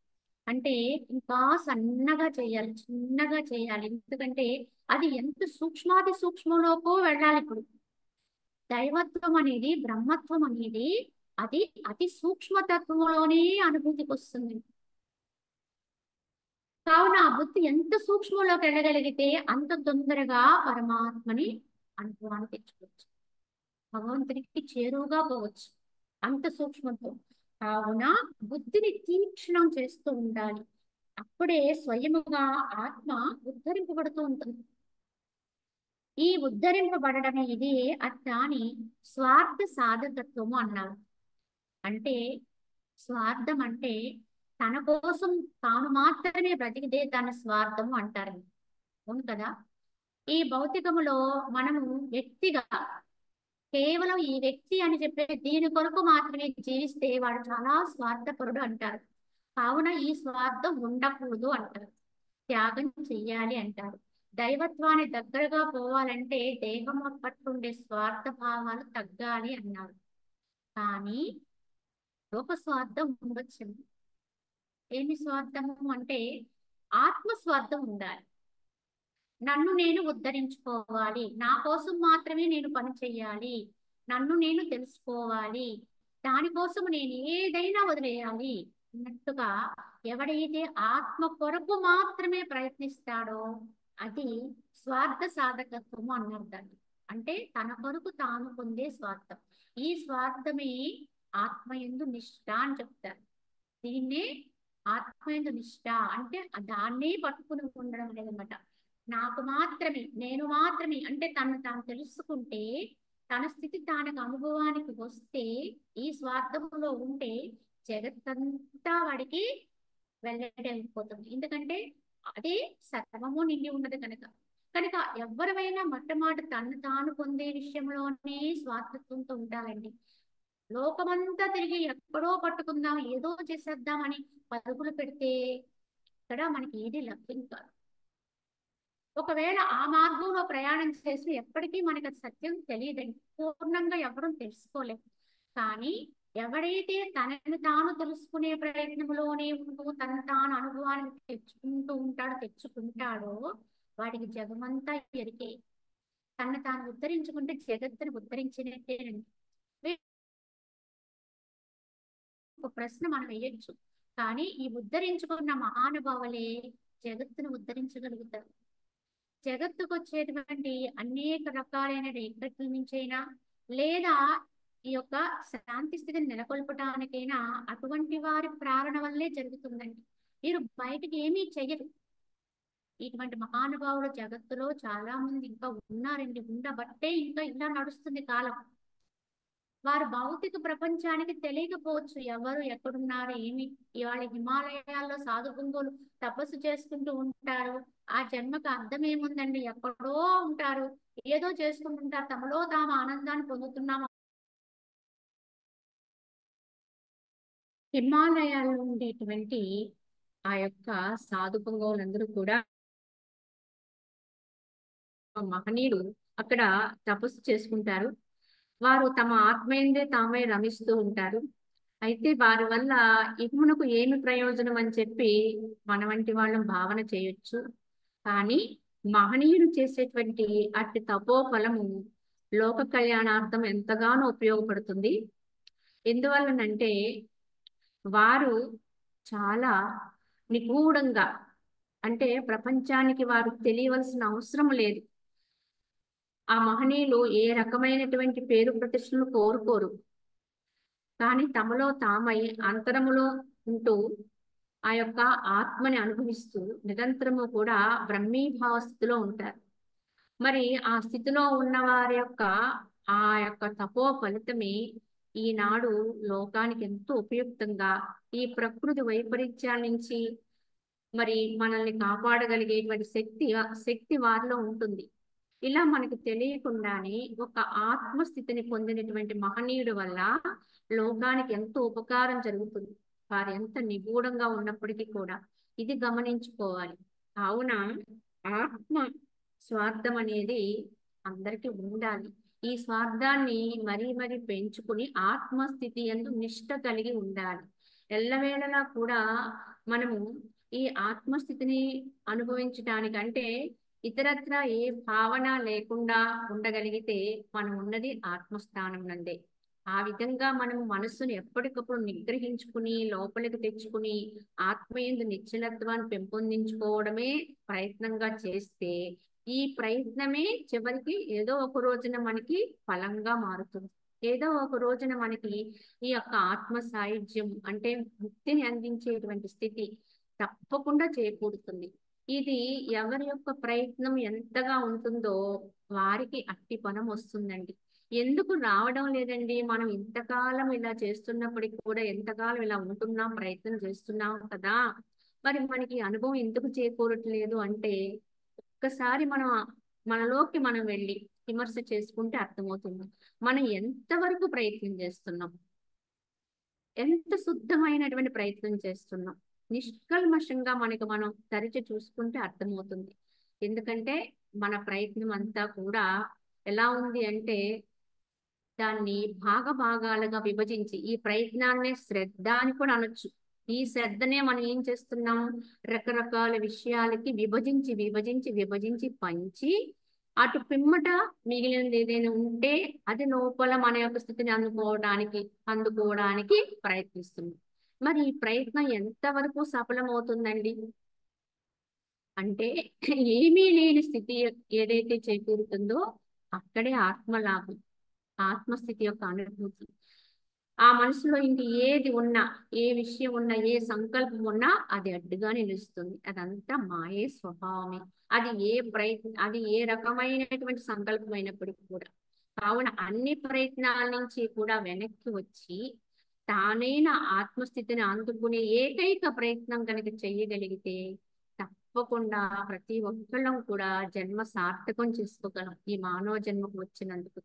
అంటే ఇంకా సన్నగా చేయాలి, చిన్నగా చేయాలి. ఎందుకంటే అది ఎంత సూక్ష్మాతి సూక్ష్మంలోకో వెళ్ళాలి. ఇప్పుడు దైవత్వం అనేది, బ్రహ్మత్వం అనేది అది అతి సూక్ష్మతత్వంలోనే అనుభూతికి వస్తుంది. కావున ఆ బుద్ధి ఎంత సూక్ష్మంలోకి వెళ్ళగలిగితే అంత తొందరగా పరమాత్మని అనుభవాన్ని తెచ్చుకోవచ్చు, భగవంతునికి చేరువుగా పోవచ్చు, అంత సూక్ష్మంతో. కావున బుద్ధిని తీక్షణం చేస్తూ ఉండాలి. అప్పుడే స్వయముగా ఆత్మ ఉద్ధరింపబడుతూ ఉంటుంది. ఈ ఉద్ధరింపబడడమే ఇది దాని స్వార్థ సాధకత్వము అన్నారు. అంటే స్వార్థం అంటే తన కోసం తాను మాత్రమే బ్రతికితే తన స్వార్థము అంటారు. అవును కదా? ఈ భౌతికములో మనము వ్యక్తిగా కేవలం ఈ వ్యక్తి అని చెప్పే దీని కొరకు మాత్రమే జీవిస్తే వాడు చాలా స్వార్థపరుడు అంటారు. కావున ఈ స్వార్థం ఉండకూడదు అంటారు, త్యాగం చెయ్యాలి అంటారు. దైవత్వాన్ని దగ్గరగా పోవాలంటే దేహం పట్టుండే స్వార్థ భావాలు తగ్గాలి అన్నారు. కానీ లోక స్వార్థం ఉండొచ్చు. ఏమి స్వార్థము అంటే ఆత్మ స్వార్థం ఉండాలి. నన్ను నేను ఉద్ధరించుకోవాలి, నా కోసం మాత్రమే నేను పని చెయ్యాలి, నన్ను నేను తెలుసుకోవాలి, దానికోసం నేను ఏదైనా వదిలేయాలి అన్నట్టుగా ఎవడైతే ఆత్మ కొరకు మాత్రమే ప్రయత్నిస్తాడో అది స్వార్థ సాధకత్వము అన్నారు దాన్ని. అంటే తన కొరకు తాను పొందే స్వార్థం. ఈ స్వార్థమే ఆత్మయందు నిష్ఠ అని చెప్తారు. దీన్నే ఆత్మయందు నిష్ఠ అంటే దాన్నే పట్టుకుని ఉండడం లేదన్నమాట. నాకు మాత్రమే, నేను మాత్రమే అంటే తను తాను తెలుసుకుంటే, తన స్థితి తనకు అనుభవానికి వస్తే, ఈ స్వార్థంలో ఉంటే జగత్తంతా వాడికి వెళ్ళడిపోతుంది. ఎందుకంటే అదే సర్వము నిండి ఉన్నది కనుక. కనుక ఎవరివైనా మొట్టమొదటి తను తాను పొందే విషయంలోనే స్వార్థత్వంతో ఉండాలండి. లోకమంతా తిరిగి ఎక్కడో పట్టుకుందాం, ఏదో చేసేద్దామని పరుగులు పెడితే ఇక్కడ మనకి ఏది లభ్యం కాదు. ఒకవేళ ఆ మార్గంలో ప్రయాణం చేసి ఎప్పటికీ మనకి అది సత్యం తెలియదండి, పూర్ణంగా ఎవరూ తెలుసుకోలేము. కానీ ఎవడైతే తనని తాను తెలుసుకునే ప్రయత్నంలోనే ఉంటూ తను తాను అనుభవానికి తెచ్చుకుంటాడో వాడికి జగమంతా ఎరికే. తను తాను ఉద్ధరించుకుంటే జగత్తుని ఉద్ధరించినట్టేనండి. ఒక ప్రశ్న మనం వేయొచ్చు, కానీ ఈ ఉద్ధరించుకున్న మహానుభావులే జగత్తును ఉద్ధరించగలుగుతారు. జగత్తుకు వచ్చేటువంటి అనేక రకాలైన ఎక్కడి నుంచైనా లేదా ఈ యొక్క శాంతి స్థితిని నెలకొల్పడానికైనా అటువంటి వారి ప్రేరణ వల్లే జరుగుతుందండి. మీరు బయటకి ఏమీ చెయ్యరు. ఇటువంటి మహానుభావులు జగత్తులో చాలా మంది ఇంకా ఉన్నారండి, ఉండబట్టే ఇంకా ఇలా నడుస్తుంది కాలం. వారు భౌతిక ప్రపంచానికి తెలియకపోవచ్చు ఎవరు ఎక్కడున్నారు ఏమి. ఇవాళ హిమాలయాల్లో సాధు గుంపులు తపస్సు చేసుకుంటూ ఉంటారు. ఆ జన్మకు అర్థం ఏముందండి, ఎక్కడో ఉంటారు, ఏదో చేసుకుంటుంటారు, తమలో తాము ఆనందాన్ని పొందుతున్నాము. హిమాలయాల్లో ఉండేటువంటి ఆ యొక్క సాధు పుంగవులందరూ కూడా మహనీయులు అక్కడ తపస్సు చేసుకుంటారు. వారు తమ ఆత్మయందే తామే రమిస్తూ ఉంటారు. అయితే వారి వల్ల ఇహమునకు ఏమి ప్రయోజనం అని చెప్పి మన వంటి వాళ్ళం భావన చేయొచ్చు. కానీ మహనీయులు చేసేటువంటి అట్టి తపోఫలము లోక కళ్యాణార్థం ఎంతగానో ఉపయోగపడుతుంది. ఎందువల్లనంటే వారు చాలా నిగూఢంగా, అంటే ప్రపంచానికి వారు తెలియవలసిన అవసరం లేదు. ఆ మహనీయులు ఏ రకమైనటువంటి పేరు ప్రతిష్టలు కోరుకోరు. కానీ తమలో తామై అంతరములో ఉంటూ ఆ యొక్క ఆత్మని అనుభవిస్తూ నిరంతరము కూడా బ్రహ్మీభావ స్థితిలో ఉంటారు. మరి ఆ స్థితిలో ఉన్న వారి యొక్క ఆ యొక్క తపో ఫలితమే ఈనాడు లోకానికి ఎంతో ఉపయుక్తంగా ఈ ప్రకృతి వైపరీత్యాల నుంచి మరి మనల్ని కాపాడగలిగేటువంటి శక్తి వారిలో ఉంటుంది. ఇలా మనకు తెలియకుండానే ఒక ఆత్మస్థితిని పొందినటువంటి మహనీయుడు వల్ల లోకానికి ఎంతో ఉపకారం జరుగుతుంది. వారు ఎంత నిగూఢంగా ఉన్నప్పటికీ కూడా ఇది గమనించుకోవాలి. కావున ఆత్మ స్వార్థం అనేది అందరికీ ఉండాలి. ఈ స్వార్థాన్ని మరీ పెంచుకుని ఆత్మస్థితి యందు నిష్ట కలిగి ఉండాలి. ఎల్లవేళలా కూడా మనము ఈ ఆత్మస్థితిని అనుభవించటానికంటే ఇతరత్ర ఏ భావన లేకుండా ఉండగలిగితే మనం ఉన్నది ఆత్మస్థానం నందే. ఆ విధంగా మనం మనస్సును ఎప్పటికప్పుడు నిగ్రహించుకుని లోపలికి తెచ్చుకుని ఆత్మయందు నిశ్చలత్వాన్ని పెంపొందించుకోవడమే ప్రయత్నంగా చేస్తే ఈ ప్రయత్నమే చివరికి ఏదో ఒక రోజున మనకి ఫలంగా మారుతుంది. ఏదో ఒక రోజున మనకి ఈ యొక్క ఆత్మ సాయుధ్యం అంటే ముక్తిని అందించేటువంటి స్థితి తప్పకుండా చేకూరుతుంది. ఇది ఎవరి యొక్క ప్రయత్నం ఎంతగా ఉంటుందో వారికి అట్టి ఫలం వస్తుందండి. ఎందుకు రావడం లేదండి, మనం ఇంతకాలం ఇలా చేస్తున్నప్పటికీ కూడా ఎంతకాలం ఇలా ఉంటున్నాం, ప్రయత్నం చేస్తున్నాం కదా, మరి మనకి అనుభవం ఎందుకు చేకూరట్లేదు అంటే ఒక్కసారి మనలోకి మనం వెళ్ళి విమర్శ చేసుకుంటే అర్థమవుతుంది. మనం ఎంతవరకు ప్రయత్నం చేస్తున్నాం, ఎంత శుద్ధమైనటువంటి ప్రయత్నం చేస్తున్నాం, నిష్కల్మషంగా మనం తరిచి చూసుకుంటే అర్థమవుతుంది. ఎందుకంటే మన ప్రయత్నం అంతా కూడా ఎలా ఉంది అంటే దాన్ని భాగాలుగా విభజించి ఈ ప్రయత్నాన్ని శ్రద్ధ అని కూడా అనొచ్చు. ఈ శ్రద్ధనే మనం ఏం చేస్తున్నాం, రకరకాల విషయాలకి విభజించి పంచి అటు పిమ్మట మిగిలినది ఏదైనా ఉంటే అది లోపల మన యొక్క స్థితిని అందుకోవడానికి ప్రయత్నిస్తుంది. మరి ఈ ప్రయత్నం ఎంతవరకు సఫలమవుతుందండి అంటే ఏమీ లేని స్థితి ఏదైతే చేకూరుతుందో అక్కడే ఆత్మలాభం, ఆత్మస్థితి యొక్క అనుభూతి. ఆ మనసులో ఇంక ఏది ఉన్నా, ఏ విషయం ఉన్నా, ఏ సంకల్పం ఉన్నా అది అడ్డుగా నిలుస్తుంది. అదంతా మాయే స్వభావమే. అది ఏ రకమైనటువంటి సంకల్పం అయినప్పటికీ కూడా. కావున అన్ని ప్రయత్నాల నుంచి కూడా వెనక్కి వచ్చి తానైన ఆత్మస్థితిని అందుకునే ఏకైక ప్రయత్నం కనుక చెయ్యగలిగితే తప్పకుండా ప్రతి ఒక్కళ్ళం కూడా జన్మ సార్థకం చేసుకోగలం ఈ మానవ జన్మకు వచ్చినందుకు.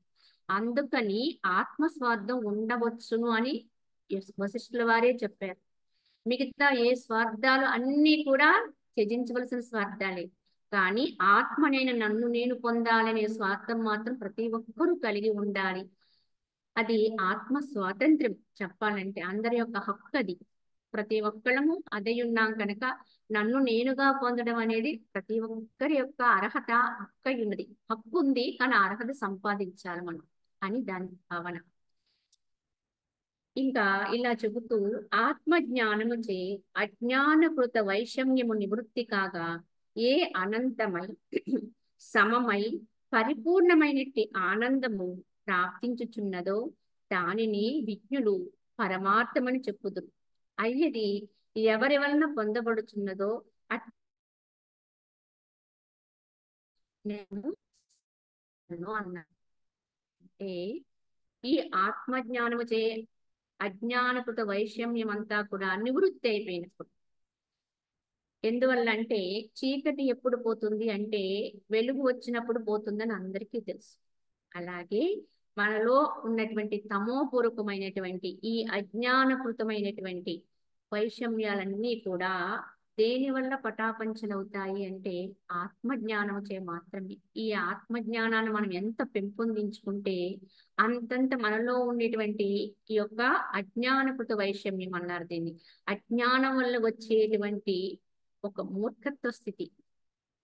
అందుకని ఆత్మస్వార్థం ఉండవచ్చును అని వశిష్ఠుల వారే చెప్పారు. మిగతా ఏ స్వార్థాలు అన్నీ కూడా త్యజించవలసిన స్వార్థాలే. కానీ ఆత్మనైన నన్ను నేను పొందాలనే స్వార్థం మాత్రం ప్రతి ఒక్కరూ కలిగి ఉండాలి. అది ఆత్మ స్వాతంత్ర్యం. చెప్పాలంటే అందరి యొక్క హక్కు అది. ప్రతి ఒక్కళ్ళము అదే ఉన్నాం కనుక నన్ను నేనుగా పొందడం అనేది ప్రతి ఒక్కరి యొక్క అర్హత, హక్కు ఉన్నది. హక్కు ఉంది కానీ ఆ అర్హత సంపాదించాలి మనం అని దాని భావన. ఇంకా ఇలా చెబుతూ ఆత్మ జ్ఞానము చే అజ్ఞానకృత వైషమ్యము నివృత్తి కాగా ఏ అనంతమై సమమై పరిపూర్ణమైనట్టి ఆనందము ప్రాప్తించుచున్నదో దానిని విజ్ఞులు పరమార్థమని చెప్పుదురు. అయ్యది ఎవరి వలన పొందబడుచున్నదో నేను అన్నాను. అంటే ఈ ఆత్మ జ్ఞానము చే అజ్ఞానకృత వైషమ్యం అంతా కూడా నివృత్తి అయిపోయినప్పుడు. ఎందువల్ల అంటే చీకటి ఎప్పుడు పోతుంది అంటే వెలుగు వచ్చినప్పుడు పోతుందని అందరికీ తెలుసు. అలాగే మనలో ఉన్నటువంటి తమోపూర్వకమైనటువంటి ఈ అజ్ఞానకృతమైనటువంటి వైషమ్యాలన్నీ కూడా దేని వల్ల పటాపంచలవుతాయి అంటే ఆత్మజ్ఞానము చే మాత్రమే. ఈ ఆత్మజ్ఞానాన్ని మనం ఎంత పెంపొందించుకుంటే అంతంత మనలో ఉండేటువంటి ఈ యొక్క అజ్ఞానకృత వైషమ్యం అన్నారు దీన్ని. అజ్ఞానం వల్ల వచ్చేటువంటి ఒక మూర్ఖత్వ స్థితి,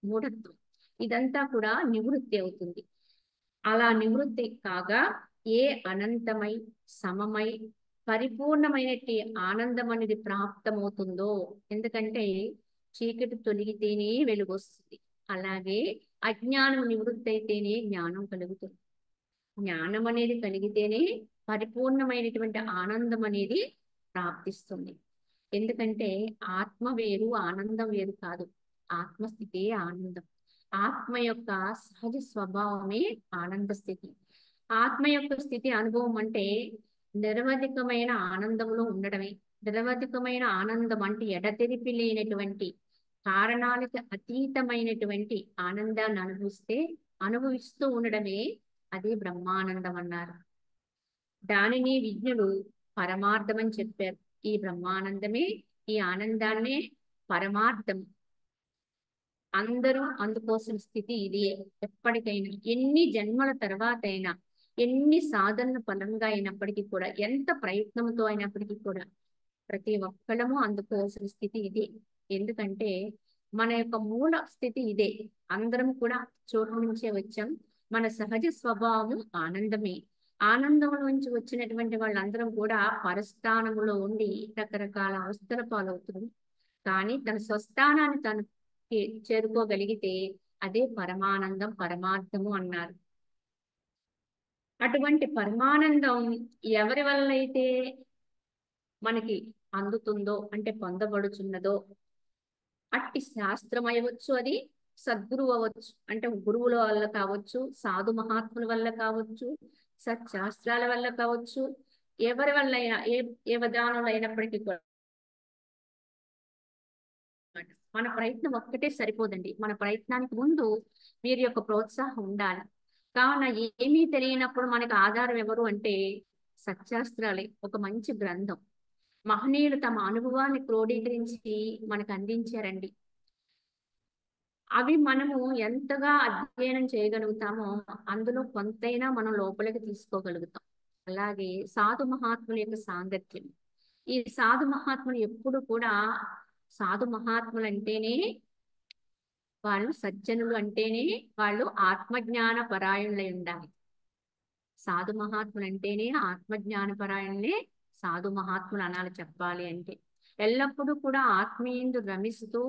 మూఢత్వం, ఇదంతా కూడా నివృత్తి అవుతుంది. అలా నివృత్తి కాగా ఏ అనంతమై సమమై పరిపూర్ణమైనటి ఆనందం అనేది ప్రాప్తమవుతుందో. ఎందుకంటే చీకటి తొలగితేనే వెలుగు వస్తుంది. అలాగే అజ్ఞానం నివృత్తి అయితేనే జ్ఞానం కలుగుతుంది. జ్ఞానం అనేది కలిగితేనే పరిపూర్ణమైనటువంటి ఆనందం అనేది ప్రాప్తిస్తుంది. ఎందుకంటే ఆత్మ వేరు ఆనందం వేరు కాదు. ఆత్మస్థితి ఆనందం. ఆత్మ యొక్క సహజ స్వభావమే ఆనంద స్థితి. ఆత్మ యొక్క స్థితి అనుభవం అంటే నిరవధికమైన ఆనందంలో ఉండడమే. నిరవధికమైన ఆనందం అంటే ఎడతెరిపి లేనటువంటి కారణాలకు అతీతమైనటువంటి ఆనందాన్ని అనుభవిస్తూ ఉండడమే అదే బ్రహ్మానందం అన్నారు. దానిని విజ్ఞులు పరమార్థం అని చెప్పారు. ఈ బ్రహ్మానందమే, ఈ ఆనందాన్నే పరమార్థం. అందరూ అందుకోసం స్థితి ఇది. ఎప్పటికైనా ఎన్ని జన్మల తర్వాత అయినా ఎన్ని సాధనల ఫలంగా అయినప్పటికీ కూడా ఎంత ప్రయత్నంతో అయినప్పటికీ కూడా ప్రతి ఒక్కళ్ళము అందుకోవాల్సిన స్థితి ఇదే. ఎందుకంటే మన యొక్క మూల స్థితి ఇదే. అందరం కూడా చోటు నుంచే వచ్చాం. మన సహజ స్వభావము ఆనందమే. ఆనందం నుంచి వచ్చినటువంటి వాళ్ళందరం కూడా పరస్థానములో ఉండి రకరకాల అవస్థల పాలవుతుంది. కానీ తన స్వస్థానాన్ని తను చేరుకోగలిగితే అదే పరమానందం, పరమార్థము అన్నారు. అటువంటి పరమానందం ఎవరి వల్ల అయితే మనకి అందుతుందో అంటే పొందబడుచున్నదో అట్టి శాస్త్రం అవ్వచ్చు, అది సద్గురువు అవ్వచ్చు అంటే గురువుల వల్ల కావచ్చు, సాధు మహాత్ముల వల్ల కావచ్చు, సత్శాస్త్రాల వల్ల కావచ్చు, ఎవరి వల్ల అయినా ఏ విధానంలో అయినప్పటికీ కూడా మన ప్రయత్నం ఒక్కటే సరిపోదండి. మన ప్రయత్నానికి ముందు వీరి యొక్క ప్రోత్సాహం ఉండాలి. కావున ఏమీ తెలియనప్పుడు మనకు ఆధారం ఎవరు అంటే సత్శాస్త్రాలే, ఒక మంచి గ్రంథం. మహనీయులు తమ అనుభవాన్ని క్రోడీకరించి మనకు అందించారండి. అవి మనము ఎంతగా అధ్యయనం చేయగలుగుతామో అందులో కొంతైనా మనం లోపలికి తీసుకోగలుగుతాం. అలాగే సాధు మహాత్ముల యొక్క సాంగత్యం. ఈ సాధు మహాత్ములు ఎప్పుడు కూడా సాధు మహాత్ములు అంటేనే వాళ్ళు సజ్జనులు, అంటేనే వాళ్ళు ఆత్మజ్ఞాన పరాయణులై ఉండాలి. సాధు మహాత్ములు అంటేనే ఆత్మజ్ఞాన పరాయణులే సాధు మహాత్ములు అనాలి. చెప్పాలి అంటే ఎల్లప్పుడూ కూడా ఆత్మీయందు రమిస్తూ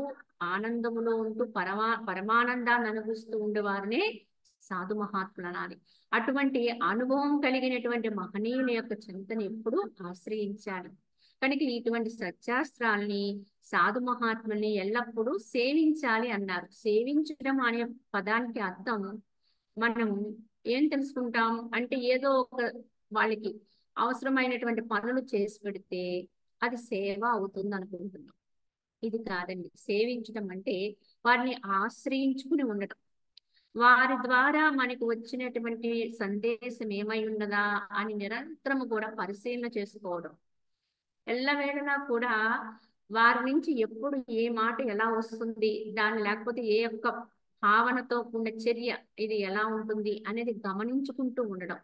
ఆనందములో ఉంటూ పరమానందాన్ని అనుభవిస్తూ ఉండేవారినే సాధు మహాత్ములు అనాలి. అటువంటి అనుభవం కలిగినటువంటి మహనీయుల యొక్క చింతన ఎప్పుడు ఆశ్రయించాలి. కనుక ఇటువంటి సత్శాస్త్రాల్ని, సాధు మహాత్ముల్ని ఎల్లప్పుడూ సేవించాలి అన్నారు. సేవించడం అనే పదానికి అర్థం మనం ఏం తెలుసుకుంటాం అంటే ఏదో ఒక వాళ్ళకి అవసరమైనటువంటి పనులు చేసి పెడితే అది సేవ అవుతుంది అనుకుంటున్నాం. ఇది కాదండి. సేవించడం అంటే వారిని ఆశ్రయించుకుని ఉండటం. వారి ద్వారా మనకు వచ్చినటువంటి సందేశం ఏమై ఉన్నదా అని నిరంతరము కూడా పరిశీలన చేసుకోవడం. ఎల్లవేళలా కూడా వారి నుంచి ఎప్పుడు ఏ మాట ఎలా వస్తుంది, దాన్ని లేకపోతే ఏ యొక్క భావనతో కూడిన చర్య ఇది ఎలా ఉంటుంది అనేది గమనించుకుంటూ ఉండడం,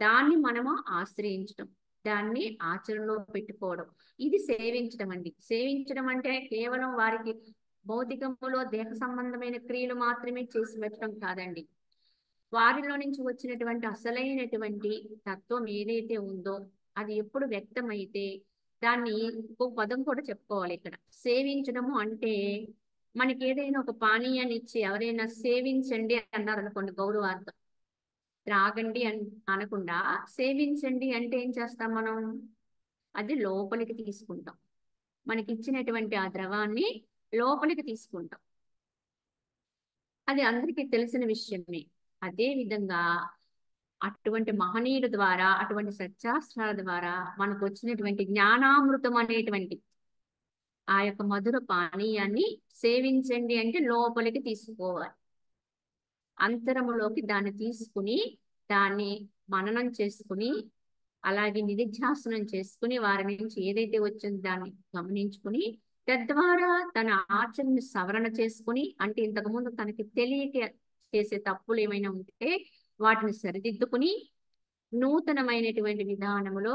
దాన్ని మనము ఆశ్రయించడం, దాన్ని ఆచరణలో పెట్టుకోవడం, ఇది సేవించడం అండి. సేవించడం అంటే కేవలం వారికి భౌతికములో దేహ సంబంధమైన క్రియలు మాత్రమే చేసి పెట్టడం కాదండి. వారిలో నుంచి వచ్చినటువంటి అసలైనటువంటి తత్వం ఏదైతే ఉందో అది ఎప్పుడు వ్యక్తమైతే దాన్ని ఇంకో పదం కూడా చెప్పుకోవాలి ఇక్కడ. సేవించడము అంటే మనకి ఏదైనా ఒక పానీయాన్ని ఇచ్చి ఎవరైనా సేవించండి అన్నారు అనుకోండి గౌరవార్థం, త్రాగండి అని అనకుండా సేవించండి అంటే ఏం చేస్తాం మనం? అది లోపలికి తీసుకుంటాం, మనకి ఇచ్చినటువంటి ఆ ద్రవాన్ని లోపలికి తీసుకుంటాం. అది అందరికీ తెలిసిన విషయమే. అదే విధంగా అటువంటి మహనీయుల ద్వారా, అటువంటి సత్శాస్త్రాల ద్వారా మనకు వచ్చినటువంటి జ్ఞానామృతం అనేటువంటి ఆ యొక్క మధుర పానీయాన్ని సేవించండి అంటే లోపలికి తీసుకోవాలి, అంతరములోకి దాన్ని తీసుకుని దాన్ని మననం చేసుకుని అలాగే నిధిధ్యాసనం చేసుకుని వారి నుంచి ఏదైతే వచ్చిందో దాన్ని గమనించుకుని తద్వారా తన ఆచరణ సవరణ చేసుకుని, అంటే ఇంతకుముందు తనకి తెలియక చేసే తప్పులు ఏమైనా ఉంటే వాటిని సరిదిద్దుకుని నూతనమైనటువంటి విధానములో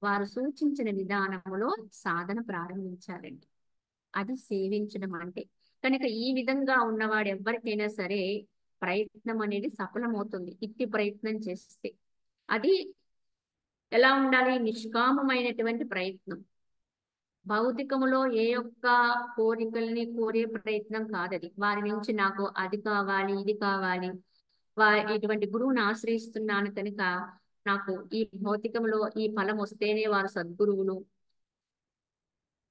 వారు సూచించిన విధానములో సాధన ప్రారంభించాలండి. అది సేవించడం అంటే. కనుక ఈ విధంగా ఉన్నవాడు ఎవరికైనా సరే ప్రయత్నం అనేది సఫలమవుతుంది, ఇట్టి ప్రయత్నం చేస్తే. అది ఎలా ఉండాలి? నిష్కామమైనటువంటి ప్రయత్నం. భౌతికములో ఏ ఒక్క కోరికల్ని కోరే ప్రయత్నం కాదది. వారి నుంచి నాకు అది కావాలి, ఇది కావాలి, ఇటువంటి గురువుని ఆశ్రయిస్తున్నాను కనుక నాకు ఈ భౌతికంలో ఈ ఫలం వస్తేనే వారు సద్గురువులు,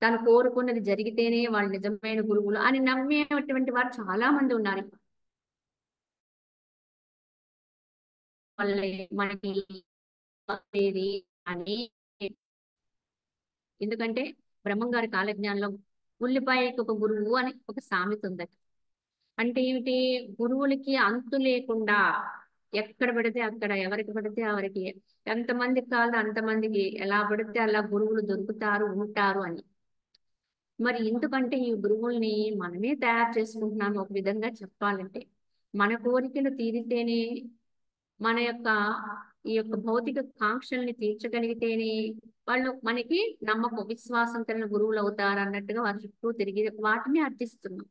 తను కోరుకున్నది జరిగితేనే వాళ్ళు నిజమైన గురువులు అని నమ్మేటువంటి వారు చాలా మంది ఉన్నారు. వాళ్ళే మనకి అని. ఎందుకంటే బ్రహ్మంగారి కాలజ్ఞానంలో ఉల్లిపాయకి ఒక గురువు అని ఒక సామెత ఉందట. అంటే ఏమిటి? గురువులకి అంతు లేకుండా ఎక్కడ పడితే అక్కడ, ఎవరికి పడితే ఎవరికి, ఎంతమందికి కాదు అంతమందికి ఎలా పడితే అలా గురువులు దొరుకుతారు, ఉంటారు అని. మరి ఎందుకంటే ఈ గురువుల్ని మనమే తయారు చేసుకుంటున్నాము ఒక విధంగా చెప్పాలంటే. మన కోరికలు తీరితేనే, మన యొక్క ఈ యొక్క భౌతిక కాంక్షల్ని తీర్చగలిగితేనే వాళ్ళు మనకి నమ్మకం, విశ్వాసం కలిగిన గురువులు అవుతారు అన్నట్టుగా వారి చుట్టూ తిరిగి వాటిని అర్థిస్తున్నాం.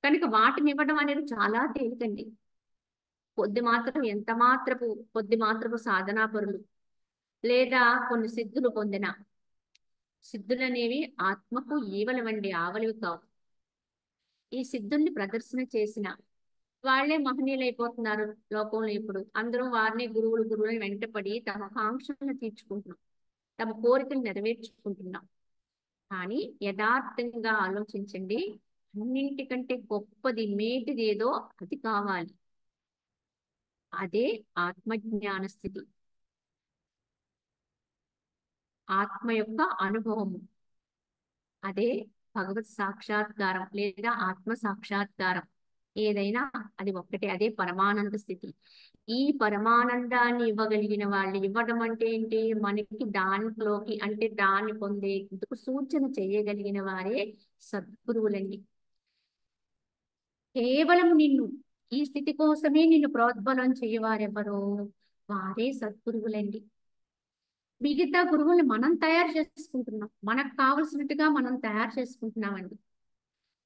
కనుక వాటిని ఇవ్వడం అనేది చాలా తేలికండి. కొద్ది మాత్రపు సాధనా పరులు లేదా కొన్ని సిద్ధులు పొందిన సిద్ధులు అనేవి ఆత్మకు ఈవలవండి, ఆవలివి కావు. ఈ సిద్ధుల్ని ప్రదర్శన చేసిన వాళ్లే మహనీయులైపోతున్నారు లోకంలో. ఇప్పుడు అందరూ వారిని గురువులు వెంటపడి తమ కాంక్షలను తీర్చుకుంటున్నాం, తమ కోరికలు నెరవేర్చుకుంటున్నాం. కానీ యథార్థంగా ఆలోచించండి, అన్నింటికంటే గొప్పది మేటిది ఏదో అది కావాలి. అదే ఆత్మజ్ఞాన స్థితి, ఆత్మ యొక్క అనుభవము. అదే భగవత్ సాక్షాత్కారం లేదా ఆత్మ సాక్షాత్కారం. ఏదైనా అది ఒక్కటే, అదే పరమానంద స్థితి. ఈ పరమానందాన్ని ఇవ్వగలిగిన వాళ్ళు, ఇవ్వడం అంటే ఏంటి? మనకి దాంట్లోకి అంటే దాన్ని పొందేందుకు సూచన చేయగలిగిన వారే సద్గురువులండి. కేవలం నిన్ను ఈ స్థితి కోసమే నిన్ను ప్రోద్బలం చేయవారెవరో వారే సద్గురువులండి. మిగతా గురువుల్ని మనం తయారు చేసుకుంటున్నాం, మనకు కావలసినట్టుగా మనం తయారు చేసుకుంటున్నామండి.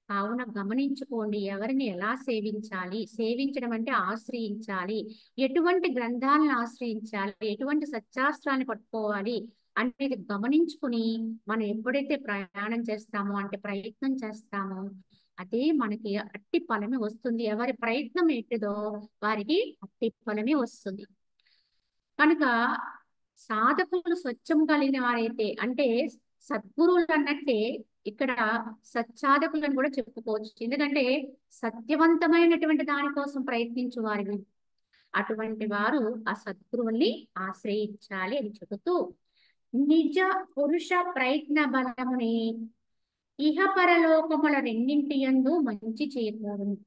కావున గమనించుకోండి, ఎవరిని ఎలా సేవించాలి, సేవించడం అంటే ఆశ్రయించాలి, ఎటువంటి గ్రంథాలను ఆశ్రయించాలి, ఎటువంటి సత్శాస్త్రాన్ని పట్టుకోవాలి అనేది గమనించుకుని మనం ఎప్పుడైతే ప్రయాణం చేస్తామో అంటే ప్రయత్నం చేస్తామో అదే మనకి అట్టి ఫలమే వస్తుంది. ఎవరి ప్రయత్నం ఎట్టిదో వారికి అట్టి ఫలమే వస్తుంది. కనుక సాధకులు స్వచ్ఛం కలిగిన వారైతే, అంటే సద్గురువులు అన్నట్టే ఇక్కడ సత్సాధకులను కూడా చెప్పుకోవచ్చు. ఎందుకంటే సత్యవంతమైనటువంటి దానికోసం ప్రయత్నించు వారిని, అటువంటి వారు ఆ సద్గురువుల్ని ఆశ్రయించాలి అని చెబుతూ, నిజ పురుష ప్రయత్న బలముని ఇహపరలోకముల రెండింటి యందు మంచి చేకూరును.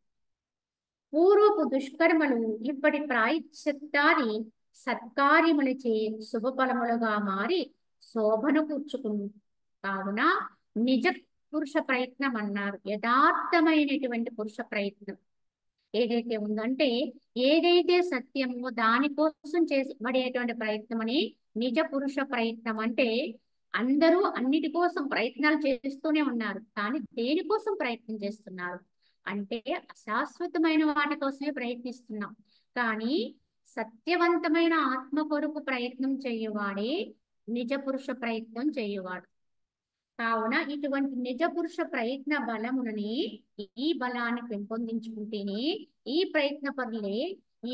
పూర్వపు దుష్కర్మలు ఇప్పటి ప్రాయశ్చిత్తాన్ని సత్కార్యములచే శుభఫలములుగా మారి శోభను కూర్చుకును. కావున నిజ పురుష ప్రయత్నం అన్నారు. యథార్థమైనటువంటి పురుష ప్రయత్నం ఏదైతే ఉందంటే, ఏదైతే సత్యమో దానికోసం చేసబడేటువంటి ప్రయత్నం అని నిజ పురుష ప్రయత్నం అంటే, అందరూ అన్నిటి కోసం ప్రయత్నాలు చేస్తూనే ఉన్నారు, కానీ దేనికోసం ప్రయత్నం చేస్తున్నారు అంటే అశాశ్వతమైన వాటి కోసమే ప్రయత్నిస్తున్నాం. కానీ సత్యవంతమైన ఆత్మ కొరకు ప్రయత్నం చేయువాడే నిజ పురుష ప్రయత్నం చేయువాడు. కావున ఇటువంటి నిజ పురుష ప్రయత్న బలమునని, ఈ బలాన్ని పెంపొందించుకుంటేనే ఈ ప్రయత్న పరులే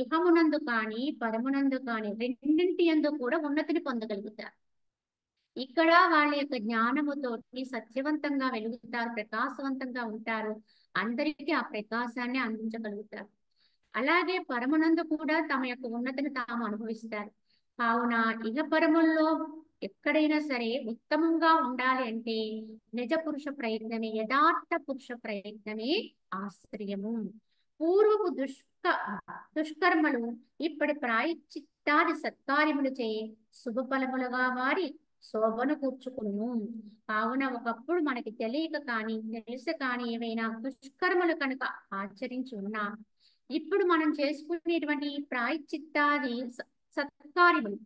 ఇహమునందు కానీ పరమునందు కానీ రెండింటి యందు కూడా ఉన్నతిని పొందగలుగుతారు. ఇక్కడ వాళ్ళ యొక్క జ్ఞానముతోటి సత్యవంతంగా వెలుగుతారు, ప్రకాశవంతంగా ఉంటారు, అందరికీ ఆ ప్రకాశాన్ని అందించగలుగుతారు. అలాగే పరమునందు కూడా తమ యొక్క ఉన్నతిని తాము అనుభవిస్తారు. కావున ఇహ పరముల్లో ఎక్కడైనా సరే ఉత్తమంగా ఉండాలి అంటే నిజ పురుష ప్రయత్నమే, యథార్థ పురుష ప్రయత్నమే ఆశ్రయము. పూర్వపు దుష్కర్మలు ఇప్పటి ప్రాయశ్చిత్తాది సత్కార్యములు చే శుభ ఫలములుగా మారి శోభను కూర్చుకును. కావున ఒకప్పుడు మనకి తెలియక కానీ తెలిసి కానీ ఏవైనా దుష్కర్మలు కనుక ఆచరించి ఉన్నా, ఇప్పుడు మనం చేసుకునేటువంటి ఈ ప్రాయశ్చిత్తాది సత్కార్యములు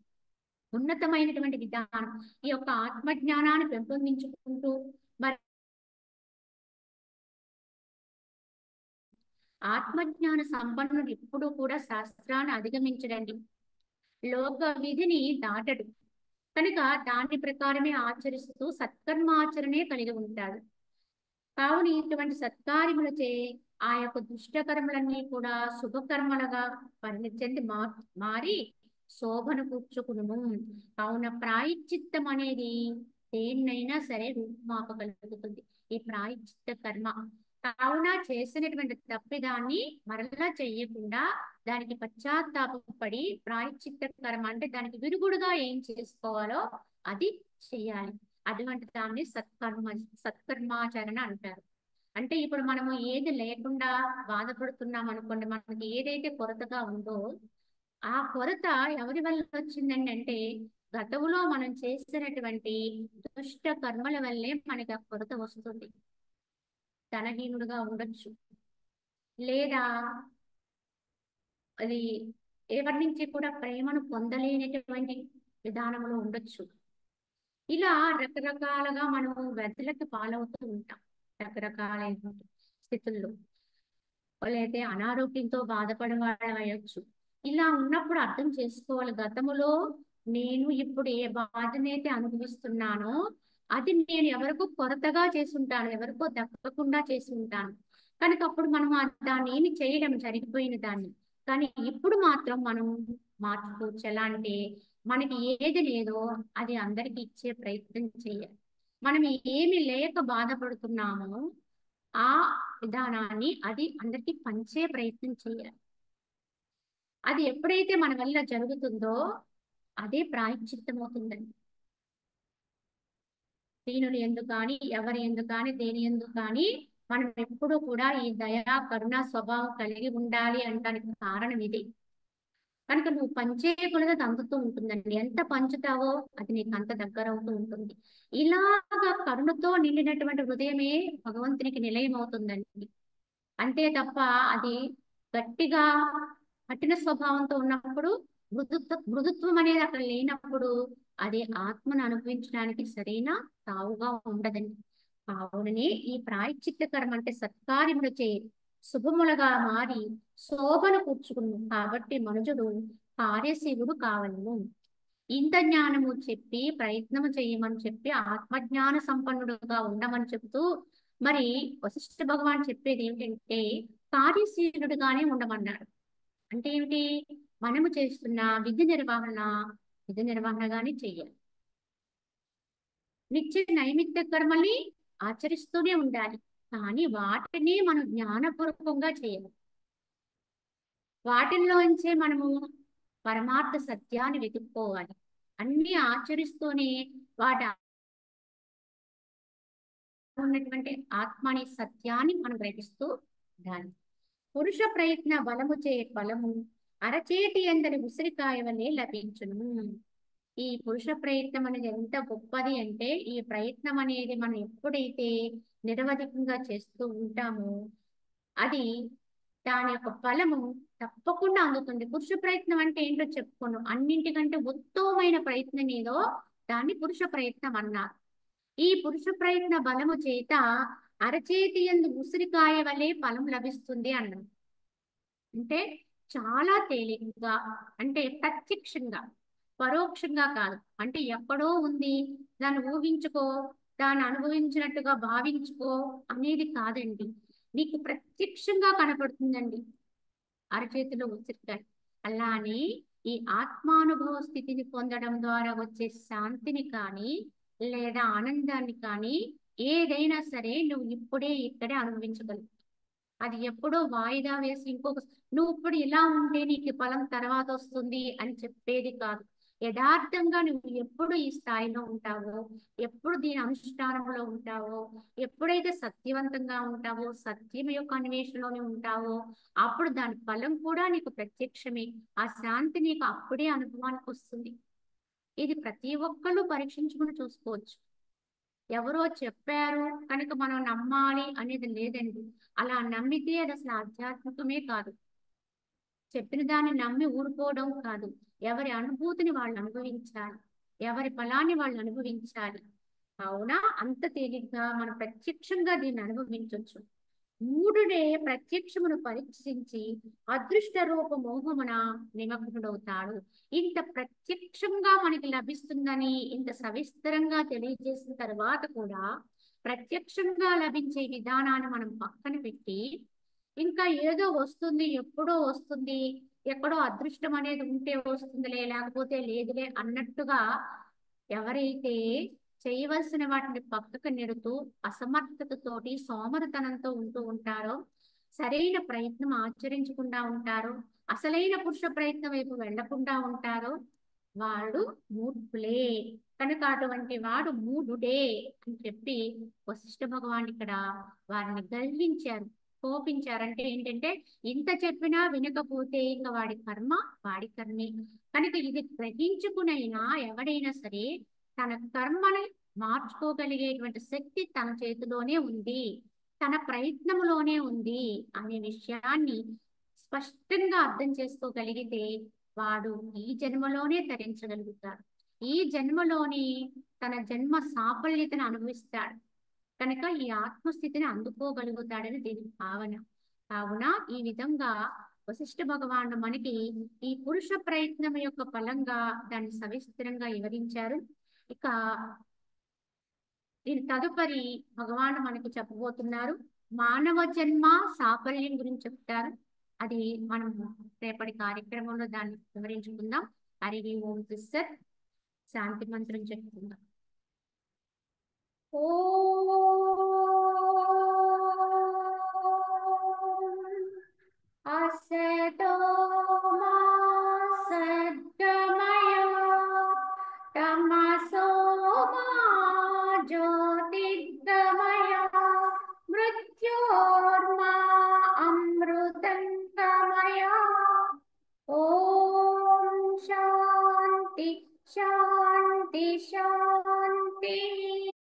ఉన్నతమైనటువంటి విధానం, ఈ యొక్క ఆత్మజ్ఞానాన్ని పెంపొందించుకుంటూ మరి ఆత్మజ్ఞాన సంపన్నుడు ఎప్పుడు కూడా శాస్త్రాన్ని అధిగమించడండి, లోక విధిని దాటడు, కనుక దాని ప్రకారమే ఆచరిస్తూ సత్కర్మాచరణే కలిగి ఉంటాడు. కావున ఇటువంటి సత్కార్యములచే ఆ యొక్క దుష్టకర్మలన్నీ కూడా శుభకర్మలుగా పరిణించింది మారి శోభను కూర్చుకును. కావున ప్రాయశ్చిత్తం అనేది దేన్నైనా సరే రూపుమాపగలుగుతుంది, ఈ ప్రాయశ్చిత్త కర్మ. కావున చేసినటువంటి తప్పిదాన్ని మరలా చెయ్యకుండా దానికి పశ్చాత్తాపడి ప్రాయశ్చిత్త కర్మ అంటే దానికి విరుగుడుగా ఏం చేసుకోవాలో అది చెయ్యాలి. అటువంటి దాన్ని సత్కర్మాచరణ అంటారు. అంటే ఇప్పుడు మనము ఏది లేకుండా బాధపడుతున్నాం అనుకోండి, మనకి ఏదైతే కొరతగా ఉందో ఆ కొరత ఎవరి వల్ల వచ్చిందండి అంటే గతంలో మనం చేసినటువంటి దుష్ట కర్మల వల్లే మనకి ఆ కొరత వస్తుంది. ధనహీనుడుగా ఉండొచ్చు, లేదా అది ఎవరి నుంచి కూడా ప్రేమను పొందలేనటువంటి విధానంలో ఉండొచ్చు. ఇలా రకరకాలుగా మనము వ్యధలకు పాలవుతూ ఉంటాం రకరకాలైన స్థితుల్లో, లేకపోతే అనారోగ్యంతో బాధపడే వాళ్ళు అయ్యొచ్చు. ఇలా ఉన్నప్పుడు అర్థం చేసుకోవాలి, గతములో నేను ఇప్పుడు ఏ బాధనైతే అనుభవిస్తున్నానో అది నేను ఎవరికో కొరతగా చేసి ఉంటాను, ఎవరికో దక్కకుండా చేసి ఉంటాను, కనుక అప్పుడు మనం దాన్ని ఏమి చేయడం జరిగిపోయిన దాన్ని. కానీ ఇప్పుడు మాత్రం మనం మార్చుకోవచ్చు. ఎలా అంటే మనకి ఏది లేదో అది అందరికి ఇచ్చే ప్రయత్నం చేయాలి. మనం ఏమి లేక బాధపడుతున్నామో ఆ విధానాన్ని అది అందరికి పంచే ప్రయత్నం చేయాలి. అది ఎప్పుడైతే మన వల్ల జరుగుతుందో అదే ప్రాయశ్చిత్తం అవుతుందండి. దీనులు ఎందుకు కానీ ఎవరి ఎందుకు కానీ దేని ఎందుకు కానీ మనం ఎప్పుడూ కూడా ఈ దయా కరుణ స్వభావం కలిగి ఉండాలి అనడానికి కారణం ఇది. కనుక నువ్వు పంచే కొలది అది అందుతూ ఉంటుందండి, ఎంత పంచుతావో అది నీకు అంత దగ్గర అవుతూ ఉంటుంది. ఇలాగా కరుణతో నిండినటువంటి హృదయమే భగవంతునికి నిలయం అవుతుందండి. అంతే తప్ప అది గట్టిగా కఠిన స్వభావంతో ఉన్నప్పుడు, మృదుత్వం అనేది అక్కడ లేనప్పుడు అది ఆత్మను అనుభవించడానికి సరైన తావుగా ఉండదండి. కావుననే ఈ ప్రాయశ్చిత్త కర్మ అంటే సత్కార్యములు చే శుభములుగా మారి శోభను కూర్చుకును. కాబట్టి మనుజుడు కార్యశీలుడు కావలను. ఇంత జ్ఞానము చెప్పి ప్రయత్నము చేయమని చెప్పి ఆత్మజ్ఞాన సంపన్నుడుగా ఉండమని చెబుతూ మరి వశిష్ఠ భగవాన్ చెప్పేది ఏంటంటే కార్యశీలుడుగానే ఉండమన్నాడు. అంటే ఏమిటి? మనము చేస్తున్న విధి నిర్వహణగానే చెయ్యాలి. నిత్య నైమిత్య కర్మల్ని ఆచరిస్తూనే ఉండాలి, కానీ వాటిని మనం జ్ఞానపూర్వకంగా చేయాలి. వాటిల్లోంచే మనము పరమార్థ సత్యాన్ని వెతుక్కోవాలి. అన్ని ఆచరిస్తూనే వాటి ఉన్నటువంటి ఆత్మని సత్యాన్ని మనం గ్రహిస్తూ ఉండాలి. పురుష ప్రయత్న బలము చే బలము అరచేతి ఎందరి ఉసిరికాయ వలె లభించును. ఈ పురుష ప్రయత్నం అనేది ఎంత గొప్పది అంటే, ఈ ప్రయత్నం అనేది మనం ఎప్పుడైతే నిరవధికంగా చేస్తూ ఉంటామో అది దాని యొక్క ఫలము తప్పకుండా అందుతుంది. పురుష ప్రయత్నం అంటే ఏంటో చెప్పుకోను. అన్నింటికంటే ఉత్తమమైన ప్రయత్నం ఏదో దాన్ని పురుష ప్రయత్నం అన్నారు. ఈ పురుష ప్రయత్న బలము చేత అరచేతి యందు ఉసిరికాయ వలె ఫలం లభిస్తుంది అన్నారు. అంటే చాలా తేలికగా, అంటే ప్రత్యక్షంగా, పరోక్షంగా కాదు. అంటే ఎక్కడో ఉంది, దాన్ని ఊహించుకో, దాన్ని అనుభవించినట్టుగా భావించుకో అనేది కాదండి. నీకు ప్రత్యక్షంగా కనపడుతుందండి అరచేతిలో ఉసిరికాయ. అలానే ఈ ఆత్మానుభవ స్థితిని పొందడం ద్వారా వచ్చే శాంతిని కానీ లేదా ఆనందాన్ని కానీ ఏదైనా సరే నువ్వు ఇప్పుడే ఇక్కడే అనుభవించగలవు. అది ఎప్పుడో వాయిదా వేసి ఇంకొక నువ్వు ఇప్పుడు ఇలా ఉంటే నీకు ఈ ఫలం తర్వాత వస్తుంది అని చెప్పేది కాదు. యథార్థంగా నువ్వు ఎప్పుడు ఈ స్థాయిలో ఉంటావో, ఎప్పుడు దీని అనుష్ఠానంలో ఉంటావో, ఎప్పుడైతే సత్యవంతంగా ఉంటావో, సత్యం యొక్క అన్వేషణలోనే ఉంటావో, అప్పుడు దాని ఫలం కూడా నీకు ప్రత్యక్షమే. ఆ శాంతి నీకు అప్పుడే అనుభవానికి వస్తుంది. ఇది ప్రతి ఒక్కళ్ళు పరీక్షించుకుని చూసుకోవచ్చు. ఎవరో చెప్పారు కనుక మనం నమ్మాలి అనేది లేదండి. అలా నమ్మితే అది అసలు ఆధ్యాత్మికమే కాదు. చెప్పిన దాన్ని నమ్మి ఊరుకోవడం కాదు. ఎవరి అనుభూతిని వాళ్ళు అనుభవించాలి. ఎవరి ఫలాన్ని వాళ్ళు అనుభవించాలి. అవునా, అంత తేలిగ్గా మనం ప్రత్యక్షంగా దీన్ని అనుభవించవచ్చు. మూఢుడే ప్రత్యక్షమును పరీక్షించి అదృష్ట రూప మోహమున నిమగ్నుడవుతాడు. ఇంత ప్రత్యక్షంగా మనకి లభిస్తుందని ఇంత సవిస్తరంగా తెలియజేసిన తర్వాత కూడా ప్రత్యక్షంగా లభించే విధానాన్ని మనం పక్కన పెట్టి ఇంకా ఏదో వస్తుంది, ఎప్పుడో వస్తుంది, ఎక్కడో అదృష్టం అనేది ఉంటే వస్తుందిలే లేకపోతే లేదులే అన్నట్టుగా ఎవరైతే చేయవలసిన వాటిని పక్కకు నెడుతూ అసమర్థతతోటి సోమరితనంతో ఉంటూ ఉంటారో, సరైన ప్రయత్నం ఆచరించకుండా ఉంటారో, అసలైన పురుష ప్రయత్నం వైపు వెళ్లకుండా ఉంటారో వాడు మూర్ఖులే. కనుక అటువంటి వాడు మూఢుడే అని చెప్పి వశిష్ఠ భగవాన్ ఇక్కడ వారిని గర్వించారు, కోపించారు. అంటే ఏంటంటే ఇంత చెప్పినా వినకపోతే ఇంకా వాడి కర్మ వాడి కర్మే. కనుక ఇది గ్రహించుకునైనా ఎవడైనా సరే తన కర్మని మార్చుకోగలిగేటువంటి శక్తి తన చేతిలోనే ఉంది, తన ప్రయత్నంలోనే ఉంది అనే విషయాన్ని స్పష్టంగా అర్థం చేసుకోగలిగితే వాడు ఈ జన్మలోనే తరించగలుగుతాడు. ఈ జన్మలోని తన జన్మ సాఫల్యతను అనుభవిస్తాడు. కనుక ఈ ఆత్మస్థితిని అందుకోగలుగుతాడని దీని భావన. కావున ఈ విధంగా వశిష్ఠ భగవానుడు మనకి ఈ పురుష ప్రయత్నం యొక్క ఫలంగా దాన్ని సవిస్తరంగా వివరించారు. ఇక దీని తదుపరి భగవాను మనకు చెప్పబోతున్నారు మానవ జన్మ సాఫల్యం గురించి చెప్తారు. అది మనం రేపటి కార్యక్రమంలో దాన్ని వివరించుకుందాం. హరి ఓం సిస్టర్, శాంతి మంత్రం చెప్పుకుందాం. असतो मा सद्गमय तमसो मा ज्योतिर्गमय मृत्योर्मा अमृतङ्गमय। ॐ शान्ति शान्ति शान्ति।